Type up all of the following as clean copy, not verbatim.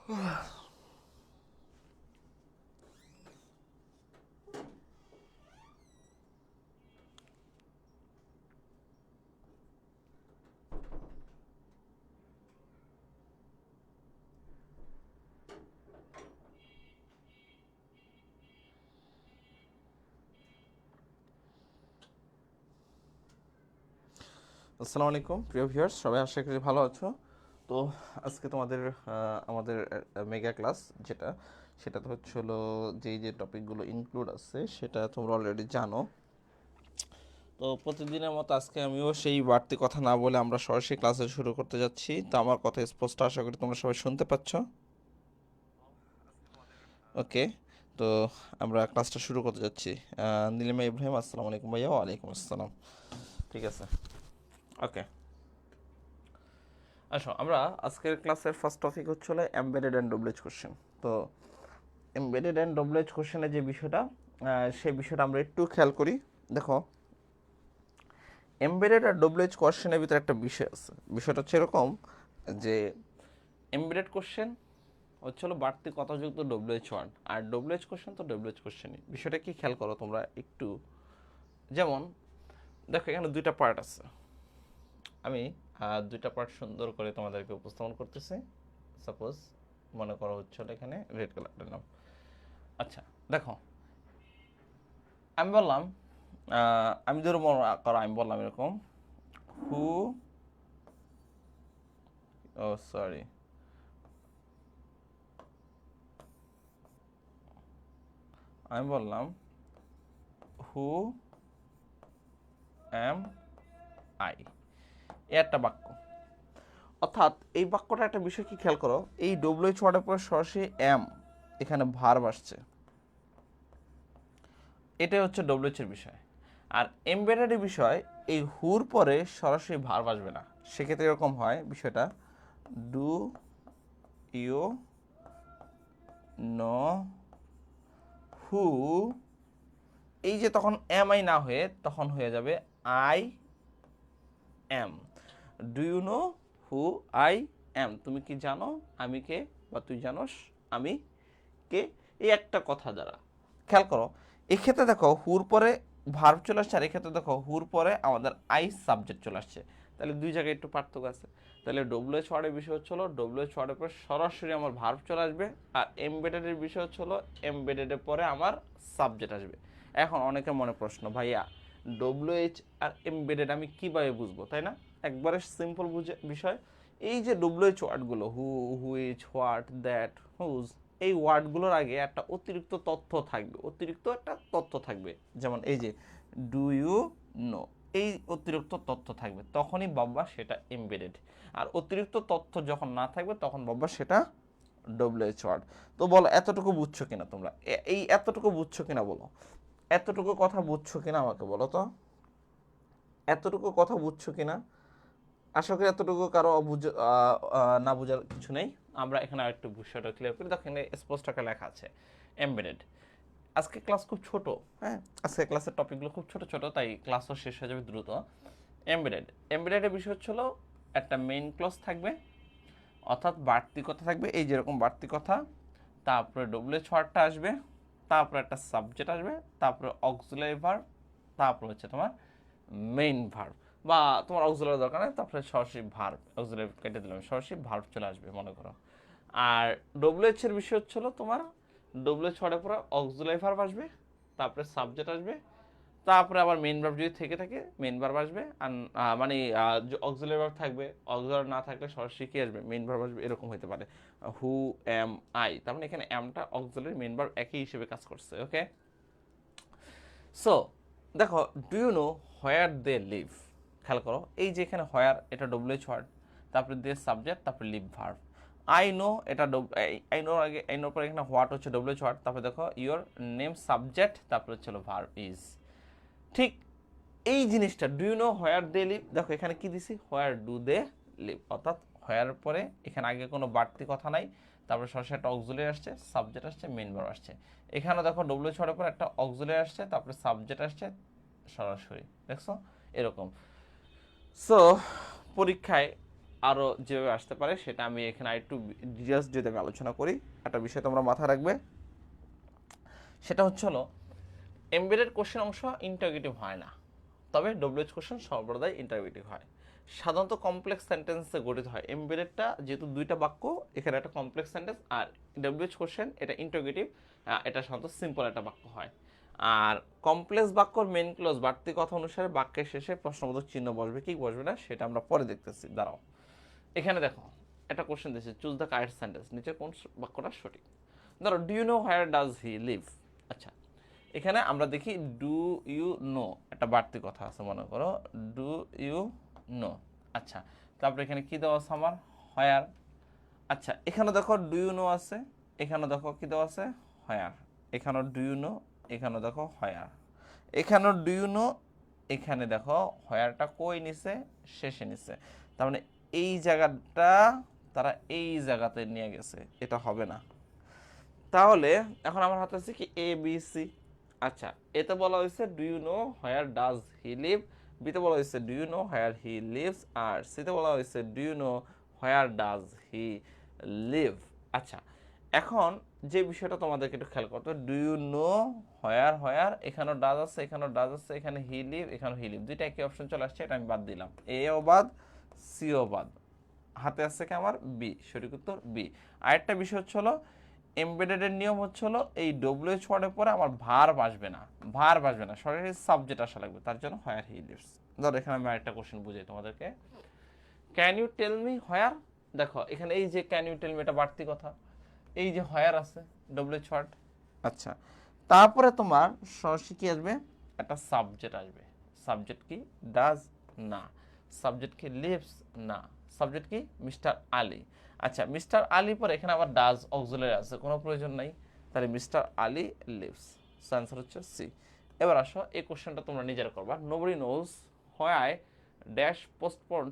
আসসালামু আলাইকুম প্রিয় ভিউয়ার্স, সবাই আশা করি ভালো আছো। তো আজকে তোমাদের আমাদের মেগা ক্লাস সেটাতে হচ্ছে হলো যে টপিকগুলো ইনক্লুড আছে সেটা তোমরা অলরেডি জানো। তো প্রতিদিনের মতো আজকে আমিও সেই বাড়তি কথা না বলে আমরা সরাসরি ক্লাসে শুরু করতে যাচ্ছি। তো আমার কথা স্পষ্ট আশা করি তোমরা সবাই শুনতে পাচ্ছ। ওকে, তো আমরা ক্লাসটা শুরু করতে যাচ্ছি। নীলিমা ইব্রাহিম, আসসালামু আলাইকুম ভাইয়া। ওয়ালাইকুম আসসালাম। ঠিক আছে, ওকে। আসো, আমরা আজকের ক্লাসের ফার্স্ট টপিক হচ্ছে হলো এমবেডেড অ্যান্ড ডব্লিউএইচ কোশ্চেন। তো এমবেডেড অ্যান্ড ডব্লিউএইচ কোশ্চেনের যে বিষয়টা, সেই বিষয়টা আমরা একটু খেয়াল করি। দেখো, এমবেডেড আর ডব্লিউএইচ কোশ্চেনের ভিতরে একটা বিষয় আছে। বিষয়টা হচ্ছে এরকম যে এমবেডেড কোশ্চেন হচ্ছে হলো বাড়তি কথাযুক্ত ডব্লিউএইচ ওয়ার্ড, আর ডব্লিউএইচ কোশ্চেন তো ডব্লিউএইচ কোশ্চেনই। বিষয়টা কি খেয়াল করো তোমরা একটু। যেমন দেখো, এখানে দুইটা পার্ট আছে। আমি দুইটা পার্ট সুন্দর করে তোমাদেরকে উপস্থাপন করতেছি। সাপোজ মনে করো হচ্ছে হলো এখানে রেড কালারটা নাম। আচ্ছা, দেখো, আমি বললাম, আমি ধরো মনে করো আমি বললাম এরকম, হু, ও সরি, আমি বললাম হু এম আই, একটা বাক্য। অর্থাৎ এই বাক্যটা একটা বিষয় কি খেয়াল করো, এই ডব্লিউএইচ ওয়ার্ডের পরে সরাসরি এম, এখানে ভার্ব আসছে। এটাই হচ্ছে ডব্লিউএইচ এর বিষয়। আর এমবেডেডের বিষয়, এই হুর পরে সরাসরি ভার্ব আসবে না। সেক্ষেত্রে এরকম হয় বিষয়টা, ডু ইউ নো হু, এই যে তখন এম আই না হয়ে তখন হয়ে যাবে I am. Do you know who I am, তুমি কি জানো আমি কে, বা তুই জানোস আমি কে। এই একটা কথা দ্বারা খেয়াল করো, এক্ষেত্রে দেখো হুর পরে ভার্ব চলে আসছে, আর এক্ষেত্রে দেখো হুর পরে আমাদের আই সাবজেক্ট চলে আসছে। তাহলে দুই জায়গায় একটু পার্থক্য আছে। তাহলে ডব্লিউএইচ ওয়ার্ডের বিষয় হচ্ছে হলো ডব্লিউএইচ ওয়ার্ডের পরে সরাসরি আমার ভার্ব চলে আসবে, আর এমবেডেডের বিষয় হচ্ছে হলো এমবেডেডের পরে আমার সাবজেক্ট আসবে। এখন অনেকের মনে প্রশ্ন, ভাইয়া ডব্লিউএইচ আর এমবেডেড আমি কীভাবে বুঝবো, তাই না? একবারে সিম্পল বিষয়। এই যে ডব্লিউএইচ ওয়ার্ডগুলো, who, which, what, that, whose, এই ওয়ার্ডগুলোর আগে একটা অতিরিক্ত তথ্য থাকবে, অতিরিক্ত একটা তথ্য থাকবে। যেমন এই যে ডু ইউ নো, এই অতিরিক্ত তথ্য থাকবে, তখনই বাবা সেটা এমবেডেড। আর অতিরিক্ত তথ্য যখন না থাকবে তখন বাবা সেটা ডব্লিউএইচ ওয়ার্ড। তো বলো, এতটুকু বুঝছো কিনা তোমরা? এই এতটুকু বুঝছো কিনা বলো, এতটুকু কথা বুঝছো কিনা আমাকে বলো তো, এতটুকু কথা বুঝছো কিনা? আশা করি এতটুকু কারো না বোঝার কিছু নেই। আমরা এখানে আরেকটু বিষয়টা ক্লিয়ার করি। দেখো, এখানে স্পষ্ট একটা লেখা আছে এমবেডেড। আজকে ক্লাস খুব ছোট, হ্যাঁ, আজকে ক্লাসের টপিকগুলো খুব ছোট ছোট, তাই ক্লাসও শেষ হয়ে যাবে দ্রুত। এমবেডেডের বিষয় হচ্ছিল একটা মেইন ক্লজ থাকবে, অর্থাৎ বাড়তি কথা থাকবে, এই যেরকম বাড়তি কথা, তারপরে ডব্লিউএইচ ওয়ার্ডটা আসবে, তারপরে একটা সাবজেক্ট আসবে, তারপরে অক্সিলারি ভার্ব, তারপর হচ্ছে তোমার মেইন ভার্ব, বা তোমার অক্সিলারি দরকার নেই, তারপরে সরাসরি ভার্ব, অক্সিলারি কেটে দিলাম, সরাসরি ভার্ব চলে আসবে মনে করো। আর ডব্লিউএইচ এর বিষয় হচ্ছিল তোমার ডব্লিউএইচ ওয়ার্ডের পরে অক্সিলারি ভার্ব আসবে, তারপরে সাবজেক্ট আসবে, তারপরে আবার মেইন ভার্ব যদি থেকে থাকে মেইন ভার্ব আসবে, আর মানে অক্সিলারি ভার্ব থাকবে, অক্সিলারি না থাকলে সরাসরি কি আসবে, মেইন ভার্ব আসবে। এরকম হতে পারে হু এম আই, তার মানে এখানে এমটা অক্সিলারি মেইন ভার্ব একই হিসেবে কাজ করছে। ওকে, সো দেখো, do you know where they live, খেয়াল করো এই যে এখানে হোয়ার, এটা ডব্লিউএইচ ওয়ার্ড, তারপরে দে সাবজেক্ট, তারপরে লিভ ভার্ব। আই নো, এটা আই নোর আগে, আই নোর পরে এখানে হোয়াট হচ্ছে ডব্লিউএইচ ওয়ার্ড, তারপরে দেখো ইওর নেম সাবজেক্ট, তারপরে হচ্ছে ভার্ব ইজ। ঠিক এই জিনিসটা, do you know where they live, দেখো এখানে কি দিছি, হোয়ার ডু দে লিভ, অর্থাৎ হোয়ার পরে এখানে আগে কোনো বাড়তি কথা নাই, তারপরে সরাসরি একটা অক্সিলারি আসছে, সাবজেক্ট আসছে, মেইন ভার্ব আসছে। এখানে দেখো ডব্লিউ ছড়ার পর একটা অক্সিলারি আসছে, তারপরে সাবজেক্ট আসছে সরাসরি, দেখছো এরকম। সো পরীক্ষায় আরও যেভাবে আসতে পারে সেটা আমি এখানে আরেকটু ডিটেলস যদি আমি আলোচনা করি। একটা বিষয় তোমরা মাথায় রাখবে, সেটা হচ্ছে হলো এমবেডেড কোশ্চেন অংশ ইন্টারোগেটিভ হয় না, তবে ডব্লিউএইচ কোশ্চেন সর্বদাই ইন্টারোগেটিভ হয়। সাধারণত কমপ্লেক্স সেন্টেন্সে গঠিত হয়। এমবেডেডটা যেহেতু দুইটা বাক্য, এখানে একটা কমপ্লেক্স সেন্টেন্স, আর ডব্লিউএইচ কোশ্চেন এটা ইন্টারোগেটিভ, এটা সাধারণত সিম্পল একটা বাক্য হয়। আর কমপ্লেক্স বাক্যর মেন ক্লজ বাড়তি কথা অনুসারে বাক্যের শেষে প্রশ্নবোধক চিহ্ন বসবে কি বসবে না সেটা আমরা পরে দেখতেছি। দাঁড়াও, এখানে দেখো একটা কোশ্চেন দিয়েছে, চুজ দ্য কারেক্ট সেন্টেন্স, নিচে কোন বাক্যটা সঠিক। ধরো, do you know where does he live. আচ্ছা, এখানে আমরা দেখি ডু ইউ নো একটা বাড়তি কথা আছে, মনে করো ডু ইউ নো। আচ্ছা, তারপরে এখানে কি দেওয়া আছে আমার, হোয়ার। আচ্ছা, এখানে দেখো ডু ইউ নো আছে, এখানে দেখো কি দেওয়া আছে, হোয়ার। এখানেও ডু ইউ নো, এখানে দেখো হোয়ার। এখানেও ডু ইউ নো, এখানে দেখো হোয়ারটা কই নিছে, শেষে নিছে। তার মানে এই জায়গাটা তারা এই জায়গাতে নিয়ে গেছে, এটা হবে না। তাহলে এখন আমার হাতে আছে কি এ বি সি। আচ্ছা, এতে বলা হয়েছে do you know where does he live, বিতে বলা হয়েছে do you know where he lives, আর সিতে বলা হয়েছে do you know where does he live. আচ্ছা, এখন যে বিষয়টা তোমাদেরকে একটু খেয়াল করতে, do you know where where, এখানেও ডাজ আছে, এখানেও ডাজ আছে, এখানে হি লিভ, এখানেও হি লিভ, দুইটা একই অপশন চলে আসছে, এটা আমি বাদ দিলাম। এও বাদ, সিও বাদ, হাতে আছে কি আমার বি, সঠিক উত্তর বি। আরেকটা বিষয় হচ্ছে হলো এমবেডেডের নিয়ম হচ্ছে হলো এই ডব্লিউএইচ ওয়ার্ডের পরে আমার ভার্ব আসবে না, ভার্ব আসবে না, সরাসরি সাবজেক্ট আসা লাগবে, তার জন্য হোয়ার হি লিভস। ধরো এখানে আমি আরেকটা কোশ্চেন বুঝাই তোমাদেরকে, can you tell me where. দেখো এখানে এই যে ক্যান ইউ টেল মি, এটা বাড়তি কথা, এই যে হোয়ার আছে ডব্লিউএইচ ওয়ার্ড। আচ্ছা, তারপরে তোমার সরাসরি কি আসবে, একটা সাবজেক্ট আসবে। সাবজেক্ট কি, ডাজ না, সাবজেক্ট কি, লিভস না, সাবজেক্ট কি, মিস্টার আলী। আচ্ছা, মিস্টার আলী পরে এখানে আবার ডাজ অক্সিলারি আছে, কোনো প্রয়োজন নাই, তাহলে mister Ali lives. So answer হচ্ছে সি। এবার আসো এই কোশ্চেনটা তোমরা নিজেরা করবা। Nobody knows why dash postponed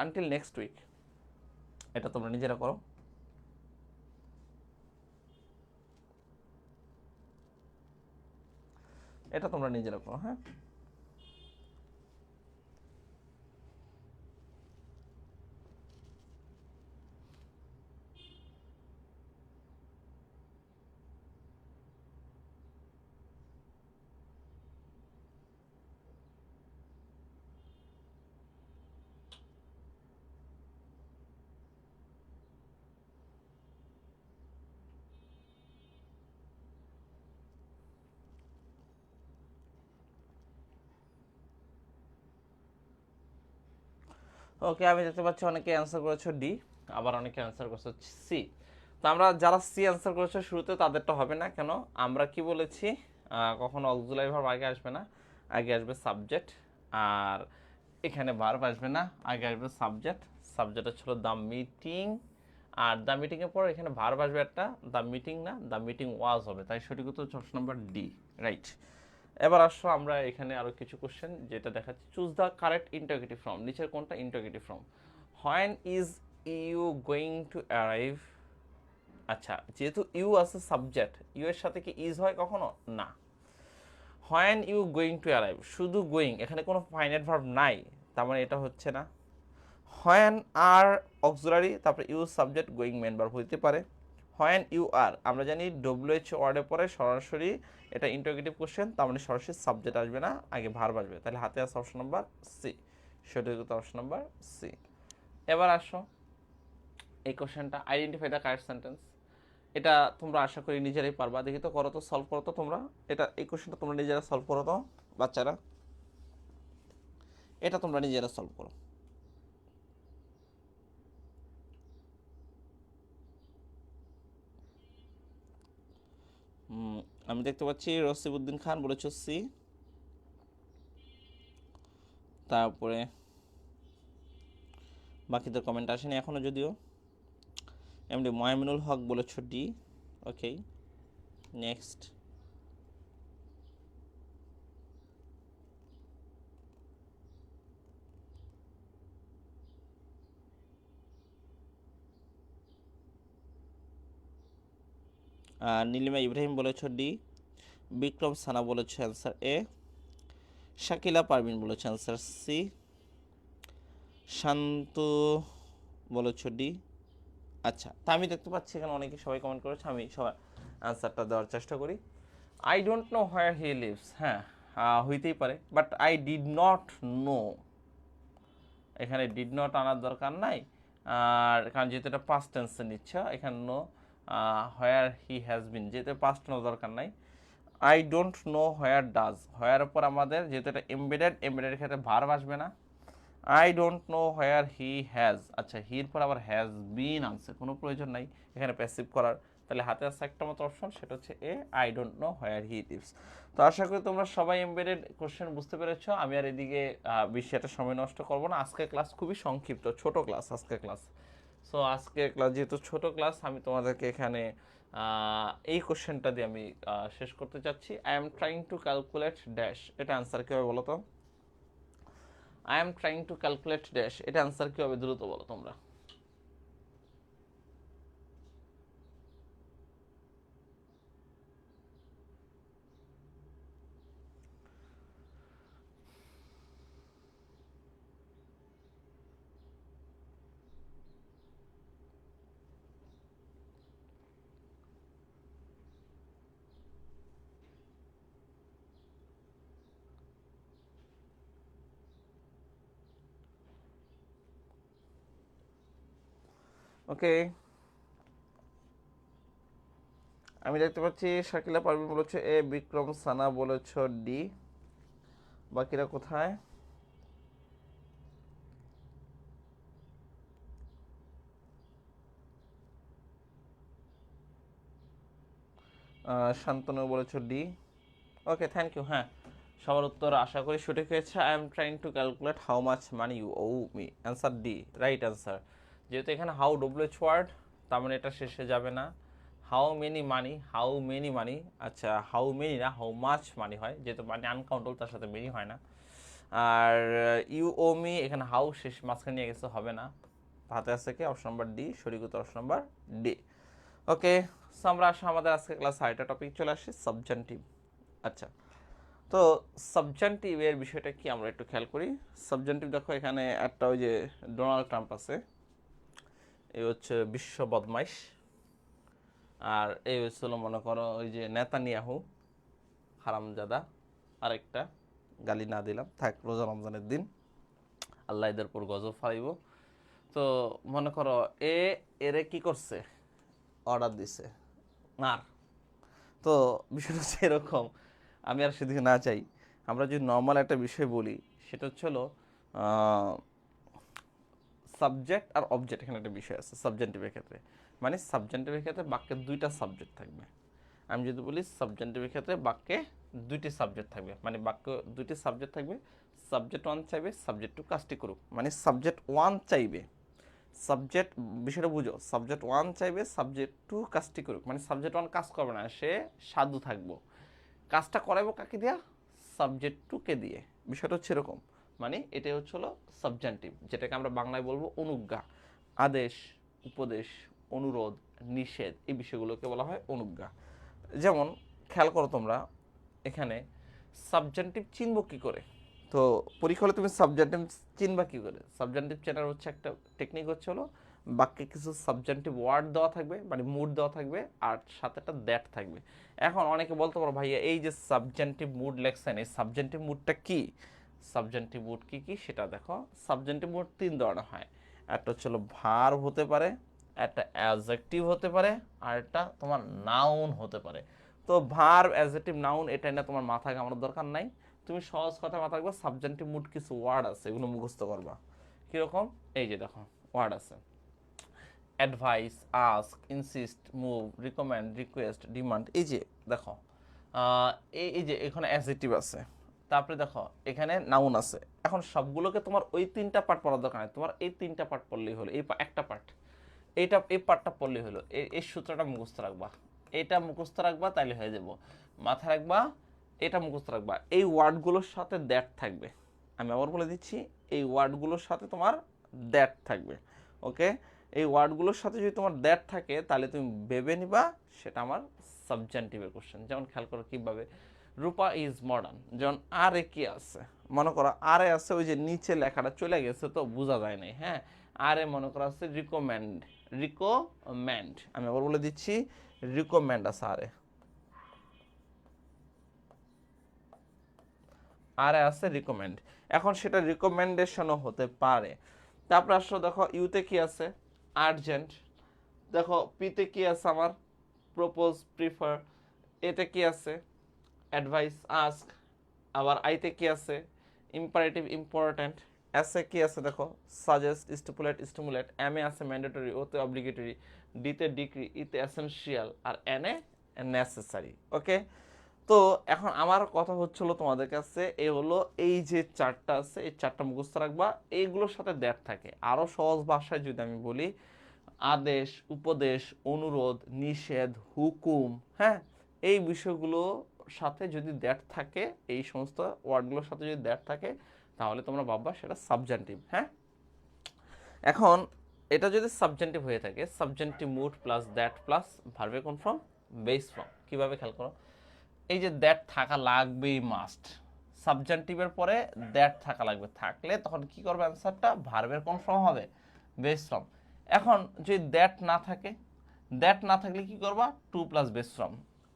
until next week. এটা তোমরা নিজেরা করো। এটা তোমরা নিজেরা করো, হ্যাঁ। ওকে, আমি দেখতে পাচ্ছি অনেকে অ্যান্সার করেছো ডি, আবার অনেকে অ্যান্সার করেছো সি। তো আমরা যারা সি অ্যান্সার করেছো শুরুতে তাদেরটা হবে না কেন, আমরা কি বলেছি, কখনো অক্সিলারি ভার্ব আগে আসবে না, আগে আসবে সাবজেক্ট। আর এখানে ভার্ব আসবে না, আগে আসবে সাবজেক্ট। সাবজেক্ট ছিল দ্য মিটিং, আর দ্য মিটিংয়ের পর এখানে ভার্ব আসবে একটা, দ্য মিটিং না, দ্য মিটিং ওয়াজ হবে, তাই সঠিক উত্তর হচ্ছে অপশন নাম্বার ডি, রাইট। এবার আসো আমরা এখানে আরো কিছু কোশ্চেন যেটা দেখাচ্ছি, choose the correct interrogative form, নিচের কোনটা interrogative form. When is you going to arrive. আচ্ছা, যেহেতু ইউ আছে সাবজেক্ট, ইউ এর সাথে কি ইজ হয় কখনো না। When you going to arrive, শুধু গোয়িং, এখানে কোনো ফাইনাইট ভার্ব নাই, তার মানে এটা হচ্ছে না। হোয়েন আর অক্সিলারি, তারপরে you subject, going main verb হইতে পারে। হোয়েন ইউ আর, আমরা জানি ডব্লিউএইচ ওয়ার্ডের পরে সরাসরি এটা ইন্টারোগেটিভ কোশ্চেন, তার মানে সরাসরি সাবজেক্ট আসবে না, আগে ভার্ব আসবে, তাহলে হাতে আছে অপশন নাম্বার সি, সঠিক উত্তর অপশন নাম্বার সি। এবার আসো এই কোশ্চেনটা, আইডেন্টিফাই দ্য কারেক্ট সেন্টেন্স। এটা তোমরা আশা করি নিজেরাই পারবা, দেখি তো করো তো, সলভ করো তো তোমরা, এটা এই কোশ্চেনটা তোমরা নিজেরা সলভ করো তো বাচ্চারা, এটা তোমরা নিজেরা সলভ করো। আমি দেখতে পাচ্ছি রসিবউদ্দিন খান বলেছ সি, তারপরে বাকিদের কমেন্ট আসেনি এখনো যদিও। এমডি ময়ামিনুল হক বলেছ D, okay next. Nilima Ibrahim বলেছ ডি, বিক্রম সানা বলেছ অ্যান্সার এ, শাকিলা পারভিন বলেছ অ্যান্সার সি, শান্ত বলেছ ডি। আচ্ছা, তা আমি দেখতে পাচ্ছি এখানে অনেকে সবাই কমেন্ট করেছে, আমি সবাই অ্যান্সারটা দেওয়ার চেষ্টা করি। I don't know where he leaves, হ্যাঁ হইতেই পারে, but I did not know, এখানে ডিড নট আনার দরকার নাই, আর কারণ যেহেতু এটা পাস্ট টেন্সে নিচ্ছে এখানে no, where he has been যেহেতু পাস্ট নো দরকার নাই। I don't know where does, where উপর আমাদের যেহেতু এটা এমবেডেডের ক্ষেত্রে ভার্ব আসবে না। I don't know where he has, আচ্ছা হির পর আবার হ্যাজ বিন আনছে, কোনো প্রয়োজন নাই এখানে প্যাসিভ করার, তাহলে হাতে আছে একটা মতো অপশন, সেটা হচ্ছে A, I don't know where he lives. তো আশা করি তোমরা সবাই এমবেডেড কোশ্চেন বুঝতে পেরেছো। আমি আর এদিকে বেশি একটা সময় নষ্ট করবো না, আজকে ক্লাস খুবই সংক্ষিপ্ত, ছোট ক্লাস আজকে ক্লাস। সো আজকে ক্লাস যেহেতু ছোট ক্লাস, আমি তোমাদেরকে এখানে এই কোশ্চেনটা দিয়ে আমি শেষ করতে চাচ্ছি। I am trying to calculate dash, এটা অ্যান্সার কী হবে বলো তো? I am trying to calculate dash, এটা অ্যান্সার কী হবে দ্রুত বলো তোমরা। ওকে, আমি দেখতে পাচ্ছি শাকিলা পারভিন বলেছে এ, বিক্রম সানা বলেছ ডি, বাকিরা কোথায়? শান্তনু বলেছ ডি। Okay, thank you. হ্যাঁ, সবার উত্তর আশা করি সঠিক হয়েছে। I am trying to calculate how much money you owe me, answer D, right answer. যেহেতু এখানে হাউ ডব্লিউএইচ ওয়ার্ড, তার মানে এটা শেষে যাবে না। How many money, how many money, আচ্ছা হাউ মেনি না হাউ মাচ মানি হয়, যেহেতু মানি আনকাউন্টেবল, তার সাথে মেনি হয় না। আর ইউ ও মি, এখানে হাউ শেষ মাঝখানে নিয়ে গেছে, হবে না। হাতে আছে কি অপশন নাম্বার ডি, সঠিক উত্তর অপশন নাম্বার ডি। ওকে, সো আমরা আসলে আমাদের আজকে ক্লাস 6টা টপিক চলে আসি, সাবজেন্টিভ। আচ্ছা, তো সাবজেন্টিভের বিষয়টা কি আমরা একটু খেয়াল করি। সাবজেন্টিভ দেখো, এখানে একটা ওই যে ডোনাল্ড ট্রাম্প আছে, এই হচ্ছে বিশ্ব বদমাইশ, আর এই হচ্ছিল মনে করো ওই যে নেতানিয়াহু হারামজাদা, আরেকটা গালি না দিলাম থাক, রোজা রমজানের দিন আল্লাহ এদের উপর গজব ফালাইব। তো মনে করো এরে কি করছে, অর্ডার দিছে আর, তো বিষয়টা হচ্ছে এরকম, আমি আর সেদিকে না চাই। আমরা যদি নর্মাল একটা বিষয় বলি, সেটা হচ্ছে হলো সাবজেক্ট আর অবজেক্ট, এখানে একটা বিষয় আছে সাবজেন্টিভের ক্ষেত্রে। মানে সাবজেন্টিভের ক্ষেত্রে বাক্যে দুইটা সাবজেক্ট থাকবে। আমি যদি বলি সাবজেন্টিভের ক্ষেত্রে বাক্যে দুইটি সাবজেক্ট থাকবে, মানে বাক্য দুইটি সাবজেক্ট থাকবে। সাবজেক্ট ওয়ান চাইবে সাবজেক্ট টু কাজটি করুক, মানে সাবজেক্ট ওয়ান চাইবে সাবজেক্ট, বিষয়টা বুঝো, সাবজেক্ট ওয়ান চাইবে সাবজেক্ট টু কাজটি করুক, মানে সাবজেক্ট ওয়ান কাজ করবে না, সে সাধু থাকবো, কাজটা করাবো কাকে দিয়া, সাবজেক্ট টুকে দিয়ে। বিষয়টা হচ্ছে এরকম, মানে এটাই হচ্ছে হলো সাবজেন্টিভ, যেটাকে আমরা বাংলায় বলবো অনুজ্ঞা। আদেশ, উপদেশ, অনুরোধ, নিষেধ, এই বিষয়গুলোকে বলা হয় অনুজ্ঞা। যেমন খেয়াল করো তোমরা, এখানে সাবজেন্টিভ চিনব কি করে? তো পরীক্ষা হলে তুমি সাবজেন্টিভ চিনবা কি করে? সাবজেন্টিভ চেনার হচ্ছে একটা টেকনিক হচ্ছে হলো, বাক্যে কিছু সাবজেন্টিভ ওয়ার্ড দেওয়া থাকবে, মানে মুড দেওয়া থাকবে, আর সাথে একটা দ্যাট থাকবে। এখন অনেকে বলতে পারো ভাইয়া এই যে সাবজেন্টিভ মুড লেখছেন, এই সাবজেন্টিভ মুডটা কি? সাবজেন্টিভ মুড কি কি সেটা দেখো। সাবজেন্টিভ মুড তিন ধরনের হয়, একটা হচ্ছে হলো ভার্ব হতে পারে, একটা অ্যাডজেক্টিভ হতে পারে, আর একটা তোমার নাউন হতে পারে। তো ভার্ব, অ্যাডজেক্টিভ, নাউন এটা না তোমার মাথা ঘামানোর দরকার নাই, তুমি সহজ কথা মাথা রাখবা, সাবজেন্টিভ মুড কিছু ওয়ার্ড আছে, এগুলো মুখস্থ করবা। কিরকম? এই যে দেখো ওয়ার্ড আছে, advice, ask, insist, move, recommend, request, demand. এই যে দেখো এই যে এখানে অ্যাডজেক্টিভ আছে, তারপরে দেখো এখানে নাউন আছে। এখন সবগুলোকে তোমার ওই তিনটা পার্ট পড়ার দরকার নেই, তোমার এই তিনটা পার্ট পড়লেই হলো, এই একটা পার্ট, এই পার্টটা পড়লেই হলো। এই সূত্রটা মুখস্থ রাখবা, এটা মুখস্থ রাখবা, তাইলে হয়ে যাব। মাথায় রাখবা, এটা মুখস্থ রাখবা, এই ওয়ার্ডগুলোর সাথে দ্যাট থাকবে। আমি আবার বলে দিচ্ছি, এই ওয়ার্ডগুলোর সাথে তোমার দ্যাট থাকবে। ওকে, এই ওয়ার্ডগুলোর সাথে যদি তোমার দ্যাট থাকে, তাহলে তুমি ভেবে নিবা সেটা আমার সাবজেন্টিভের কোশ্চেন। যেমন খেয়াল করো কীভাবে, রূপা ইজ মডার্ন, যেমন আর এ কি আছে, মনে করো আরে আছে ওই যে নিচে লেখাটা চলে গেছে তো বোঝা যায় নাই, হ্যাঁ। আরে মনে করো আছে রিকমেন্ড, রিকমেন্ড, আমি আবার বলে দিচ্ছি রিকমেন্ড আছে আরে, আরে আছে রিকমেন্ড। এখন সেটা রিকমেন্ডেশনও হতে পারে। তারপর আসলে দেখো ইউতে কি আছে, আর্জেন্ট। দেখো পিতে কি আছে আমার, প্রপোজ, প্রিফার। এতে কি আছে, অ্যাডভাইস, আস্ক। আবার আইতে কি আছে, ইম্পারেটিভ, ইম্পর্ট্যান্ট। এসে কি আছে দেখো, সাজেস্ট, স্টিপুলেট, স্টিমুলেট। এম এ আছে ম্যান্ডেটরি, ওতে অব্লিগেটরি, ডিতে ডিক্রি, ইতে এসেনশিয়াল, আর এন এ নেসেসারি। ওকে। তো এখন আমার কথা হচ্ছিল তোমাদের কাছে, এই হলো এই যে চারটা আছে এই চারটা মুখস্থ রাখবা, এইগুলোর সাথে দ্যাট থাকে। আরো সহজ ভাষায় যদি আমি বলি, আদেশ, উপদেশ, অনুরোধ, নিষেধ, হুকুম, হ্যাঁ, এই বিষয়গুলোর সাথে যদি দ্যাট থাকে, এই সমস্ত ওয়ার্ডগুলোর সাথে যদি দ্যাট থাকে, তাহলে তোমরা ভাববা সেটা সাবজেন্টিভ। হ্যাঁ, এখন এটা যদি সাবজেন্টিভ হয়ে থাকে, subjunctive mood plus that plus ভার্বে কোন ফর্ম, বেস ফর্ম। কিভাবে খেয়াল করো, এই যে দ্যাট থাকা লাগবেই, মাস্ট। সাবজেন্টিভের পরে দ্যাট থাকা লাগবে, থাকলে তখন কি করবে, অ্যান্সারটা ভার্বের কোন ফর্ম হবে, বেস ফর্ম। এখন যদি দ্যাট না থাকে, দ্যাট না থাকলে কি করবা, টু প্লাস বেস ফর্ম।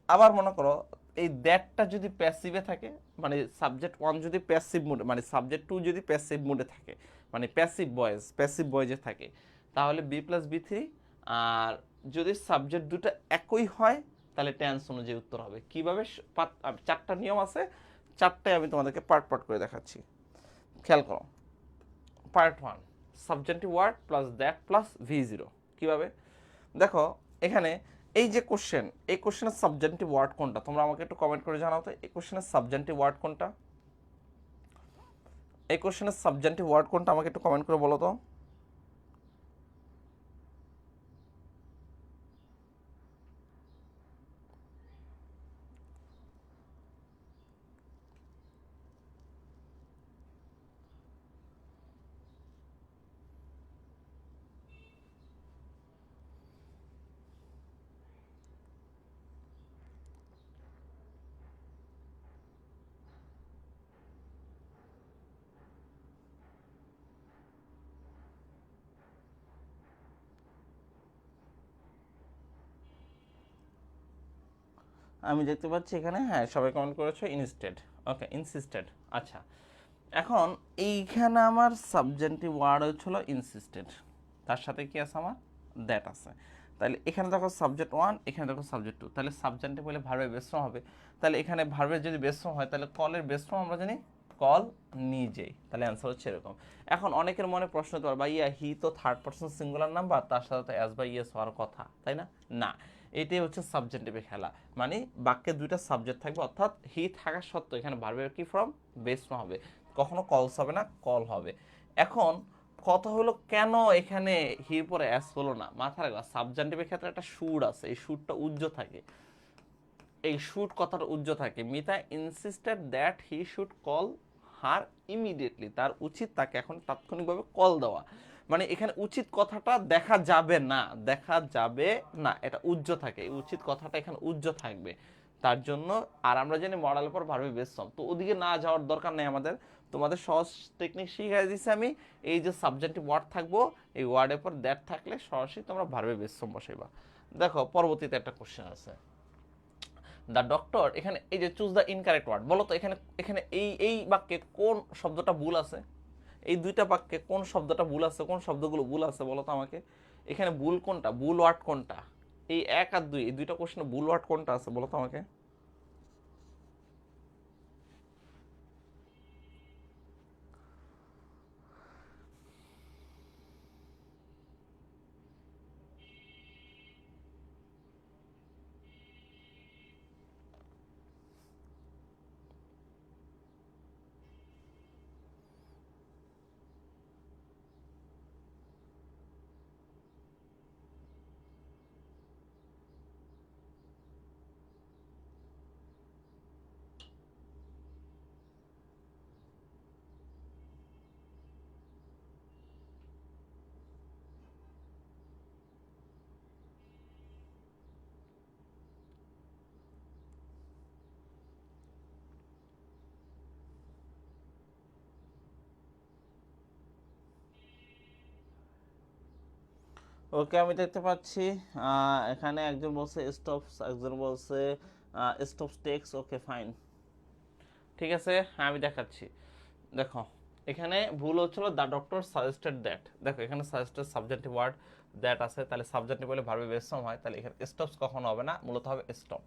আবার মনে করো এই দ্যাটটা যদি প্যাসিভে থাকে, মানে সাবজেক্ট ওয়ান যদি প্যাসিভ মুডে, মানে সাবজেক্ট টু যদি প্যাসিভ মুডে থাকে, মানে প্যাসিভ ভয়েসে থাকে, তাহলে বি প্লাস বি থ্রি। আর যদি সাবজেক্ট দুটো একই হয়, তাহলে টেন্স অনুযায়ী উত্তর হবে। কিভাবে, চারটা নিয়ম আছে, চারটায় আমি তোমাদেরকে পার্ট পার্ট করে দেখাচ্ছি। খেয়াল করো, part one, subjective word plus that plus V zero. কীভাবে দেখো, এখানে এই যে কোশ্চেন, এই কোশ্চেনের সাবজেক্টিভ ওয়ার্ড কোনটা, তোমরা আমাকে একটু কমেন্ট করে জানাও তো, এই কোশ্চেনের সাবজেক্টিভ ওয়ার্ড কোনটা, এই কোশ্চেনের সাবজেক্টিভ ওয়ার্ড কোনটা, আমাকে একটু কমেন্ট করে বলো তো। আমি দেখতে পাচ্ছি এখানে, হ্যাঁ সবাই কমেন্ট করেছো ইনস্টেড। ওকে, ইনসিস্টেড। আচ্ছা, এখন এইখানে আমার সাবজেক্টিভ ওয়ার্ড হচ্ছিল ইনসিস্টেড, তার সাথে কি আছে আমার, দ্যাট আছে। তাহলে এখানে দেখো সাবজেক্ট ওয়ান, এখানে দেখো সাবজেক্ট টু, তাহলে সাবজেক্টিভ বলে ভার্বের বেসফর্ম হবে। তাহলে এখানে ভার্বের যদি বেসফর্ম হয়, তাহলে কলের বেসফর্ম আমরা জানি কল নিজেই, তাহলে অ্যান্সার হচ্ছে এরকম। এখন অনেকের মনে প্রশ্ন হতে পারে, ভাইয়া হি তো থার্ড পারসন সিঙ্গুলার নাম্বার, তার সাথে তো অ্যাজ বা ইয়েস হওয়ার কথা, তাই না? না, এটাই হচ্ছে সাবজেক্টিভের খেলা। মানে বাক্যে দুইটা সাবজেক্ট থাকবে, অর্থাৎ হি থাকা সত্ত্বেও এখানে ভার্বের কি ফর্ম, বেস ফর্ম হবে, কখনো কলস হবে না, কল হবে। এখন কথা হলো কেন এখানে হির পরে অ্যাস হলো না, মাথায় রাখবা সাবজেক্টিভের ক্ষেত্রে একটা সুর আছে, এই সুরটা উজ্জ্ব থাকে, এই শুড কথাটা উজ্জ্ব থাকে। Mita insisted that he should call her immediately, তার উচিত তাকে এখন তাৎক্ষণিকভাবে কল দেওয়া। মানে এখানে উচিত কথাটা দেখা যাবে না, দেখা যাবে না, এটা উজ্জ্ব থাকে, এই উচিত কথাটা এখানে উজ্জ্ব থাকবে, তার জন্য। আর আমরা জানি মডেলের পর ভার্বে বেস ফর্ম, তো ওদিকে না যাওয়ার দরকার নেই আমাদের, তোমাদের সহজ টেকনিক শিখিয়ে দিচ্ছি আমি। এই যে সাবজেক্টিভ ওয়ার্ড থাকবো, এই ওয়ার্ডের পর দ্যাট থাকলে সরাসরি তোমরা ভার্বে বেস ফর্ম বসাইবা। দেখো পরবর্তীতে একটা কোশ্চেন আছে, দ্য ডক্টর, এখানে এই যে চুজ দ্য ইনকারেক্ট ওয়ার্ড, বলো তো এখানে এখানে এই বাক্যে কোন শব্দটা ভুল আছে, এই দুইটা বাক্যে কোন শব্দটা ভুল আছে, কোন শব্দগুলো ভুল আছে বলো তো আমাকে। এখানে ভুল কোনটা, ভুল ওয়ার্ড কোনটা, এই এক আর দুই, এই দুইটা কোশ্চেনে ভুল ওয়ার্ড কোনটা আছে বলো তো আমাকে। ওকে, আমি দেখতে পাচ্ছি এখানে একজন বলছে স্টপস, একজন বলছে স্টপস টেক্স। ওকে ফাইন, ঠিক আছে, হ্যাঁ আমি দেখাচ্ছি। দেখো এখানে ভুল হচ্ছিল, দ্য ডক্টর সাজেস্টেড দ্যাট। দেখো এখানে সাজেস্টেড সাবজেক্টিভ ওয়ার্ড দ্যাট আছে, তাহলে সাবজেক্টিভ বলে ভার্বে বেস ফর্ম হয়, তাহলে এখানে স্টপস কখনো হবে না, মূলত হবে স্টপ।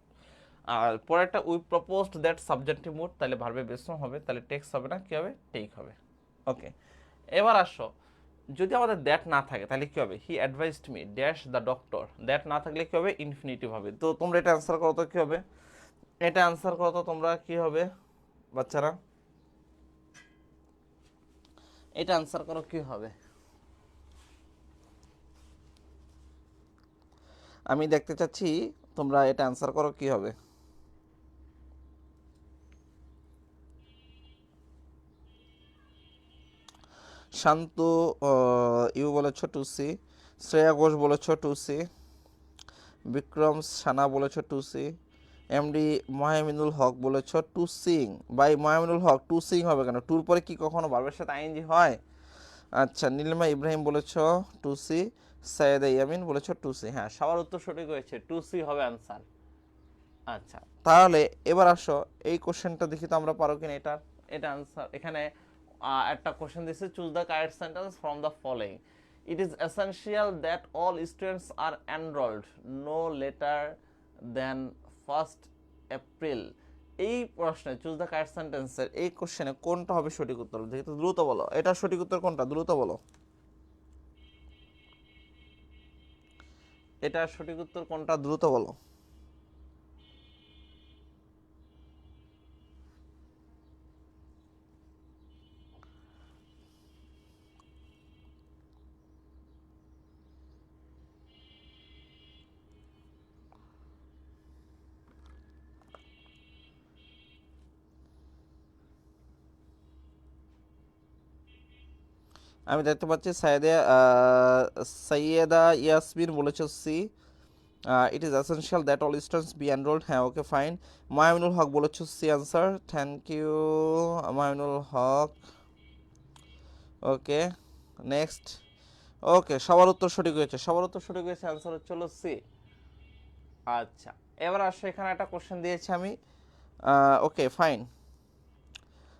আর পরে একটা we proposed that subjective mood, তাহলে ভার্বে বেস ফর্ম হবে, তাহলে টেক্স হবে না, কি হবে, টেক হবে। ওকে, এবার আসো, যদি আমাদের দ্যাট না থাকে তাহলে কি হবে, he advised me dash the doctor. That না থাকলে কি হবে, ইনফিনিটিভ হবে। তো তোমরা এটা অ্যান্সার করো তো কি হবে, এটা অ্যান্সার করো তো তোমরা কি হবে বাচ্চারা, এটা অ্যান্সার করো কি হবে। আমি দেখতে চাচ্ছি তোমরা এটা অ্যান্সার করো কি হবে। শান্ত ইউ বলেছ টু সি, শ্রেয়া ঘোষ বলেছ টু সি, বিক্রম সানা বলেছ to see, MD Mahaminul Haque বলেছ টু সিং। বাই মহামিনুল হক টু সিং হবে কেন, টুর পরে কি কখনো ভার্বের সাথে আইএনজি হয়? আচ্ছা, নীলিমা ইব্রাহিম বলেছ টু সি, সাইয়েদা ইয়ামিন বলেছ টু সি। হ্যাঁ, সবার উত্তর সঠিক হয়েছে, টু সি হবে অ্যান্সার। আচ্ছা, তাহলে এবার আসো এই কোশ্চেনটা দেখি তো আমরা পারো কিনা এটা। এটা আনসার এখানে একটা কোশ্চেন দিয়েছে, choose the correct sentence from the following. It is essential that all students are enrolled no later than 1st April. এই প্রশ্নে চুজ দ্য কারেক্ট সেন্টেন্সের এই কোশ্চেনে কোনটা হবে সঠিক উত্তর, দেখি তো দ্রুত বলো, এটা সঠিক উত্তর কোনটা, দ্রুত বলো। এটা সঠিক উত্তর কোনটা, দ্রুত বলো। আমি দেখতে পাচ্ছি সাইয়েদা ইয়াসমিন বলেছ C, it is essential that all students be enrolled. হ্যাঁ ওকে ফাইন। মায়ামিনুল হক বলেছ C answer, thank you Mayaminul Haque. Okay next. Okay, সবার উত্তর সঠিক হয়েছে, সবার উত্তর সঠিক হয়েছে, অ্যান্সার হচ্ছে হলো সি। আচ্ছা, এবার আসো, এখানে একটা কোশ্চেন দিয়েছি আমি। ওকে ফাইন,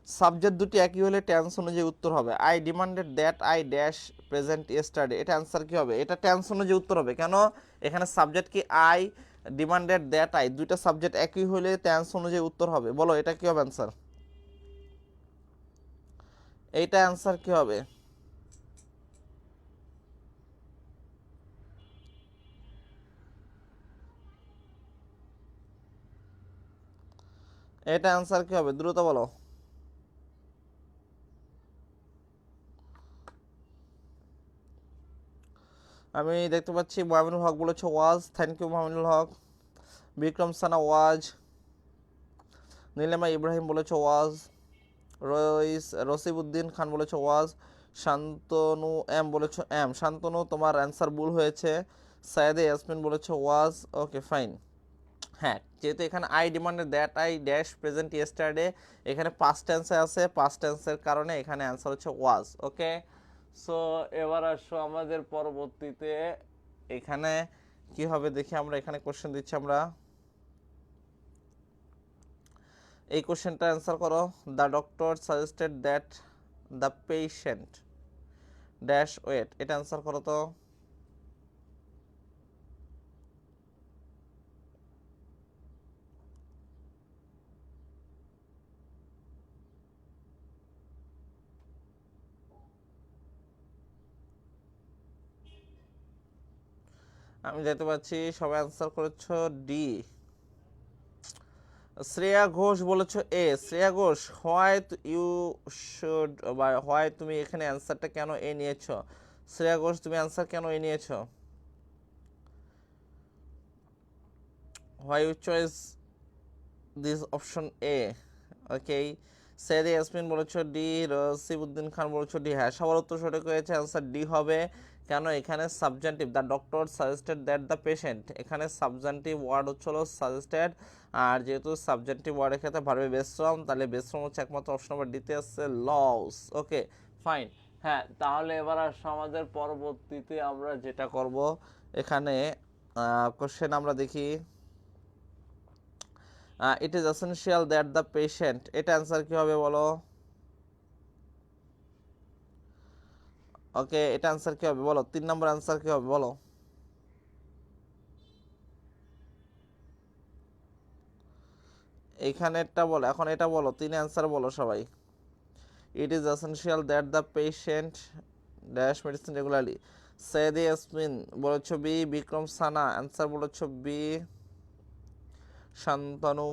সাবজেক্ট দুটি একই হলে টেন্স অনুযায়ী উত্তর হবে। I demanded that I dash present yesterday, এটা অ্যান্সার কি হবে, এটা টেন্স অনুযায়ী উত্তর হবে। কেন, এখানে সাবজেক্ট কি আই, ডিমান্ডেড দ্যাট আই, দুইটা সাবজেক্ট একই হলে টেন্স অনুযায়ী উত্তর হবে। বলো এটা কি হবে অ্যান্সার, এইটা অ্যান্সার কি হবে? এটা অ্যান্সার কি হবে, দ্রুত বলো। আমি দেখতে পাচ্ছি মামিনুল হক বলেছে ওয়াজ, থ্যাংক ইউ মামিনুল হক। বিক্রম সানা ওয়াজ, নীলিমা ইব্রাহিম বলেছে ওয়াজ, রসিবউদ্দিন খান বলেছে ওয়াজ, শান্তনু এম বলেছে এম। শান্তনু তোমার অ্যান্সার ভুল হয়েছে, সায়েদে ইয়াসমিন বলেছে ওয়াজ। Okay fine. হ্যাঁ, যেহেতু এখানে I demanded that I dash present yesterday, এখানে পাস্ট টেন্সে আছে, পাস্ট টেন্সের কারণে এখানে অ্যান্সার হচ্ছে ওয়াজ। ওকে, সো এবার আসো আমাদের পরবর্তীতে এখানে কি হবে দেখি আমরা। এখানে কোশ্চেন দিচ্ছি আমরা, এই কোশ্চেনটা অ্যান্সার করো। The doctor suggested that the patient dash wait, এটা অ্যান্সার করো তো। আমি দেখতে পাচ্ছি সবাই অ্যান্সার করেছো ডি। শ্রেয়া ঘোষ বলেছো A. Shreya Ghosh, why you should বা হোয়াই তুমি এখানে অ্যান্সারটা কেন এ নিয়েছো? শ্রেয়া ঘোষ তুমি অ্যান্সার কেন এ নিয়েছো? Why you choice this option A? Okay, Syed Yasmin বলেছো ডি, রসিবউদ্দিন খান বলেছো ডি। হ্যাঁ, সবার উত্তর সঠিক হয়েছে, অ্যান্সার ডি হবে। কেন, এখানে subjunctive the doctor suggested that the patient, এখানে সাবজেন্টিভ ওয়ার্ড হচ্ছে সাজেস্টেড। আর যেহেতু সাবজেন্টিভ ওয়ার্ডের ক্ষেত্রে ভার্বে বেস ফর্ম, তাহলে বেস ফর্ম হচ্ছে একমাত্র অপশন নাম্বার ডিতে আসছে লস। ওকে ফাইন, হ্যাঁ, তাহলে এবার আসো আমাদের পরবর্তীতে আমরা যেটা করব, এখানে কোশ্চেন আমরা দেখি, ইট is essential that the patient, এটা অ্যান্সার কি হবে বলো? ওকে, এটা অ্যান্সার কি হবে বলো? 3 নম্বর অ্যান্সার কি হবে বলো? এইখানেরটা বলো, এখন এটা বলো, 3 অ্যান্সার বলো সবাই। It is essential that the patient dash medicine regularly. Syed Yasmin বলেছ বি, বিক্রম সানা অ্যান্সার বলেছ বি, শান্তনু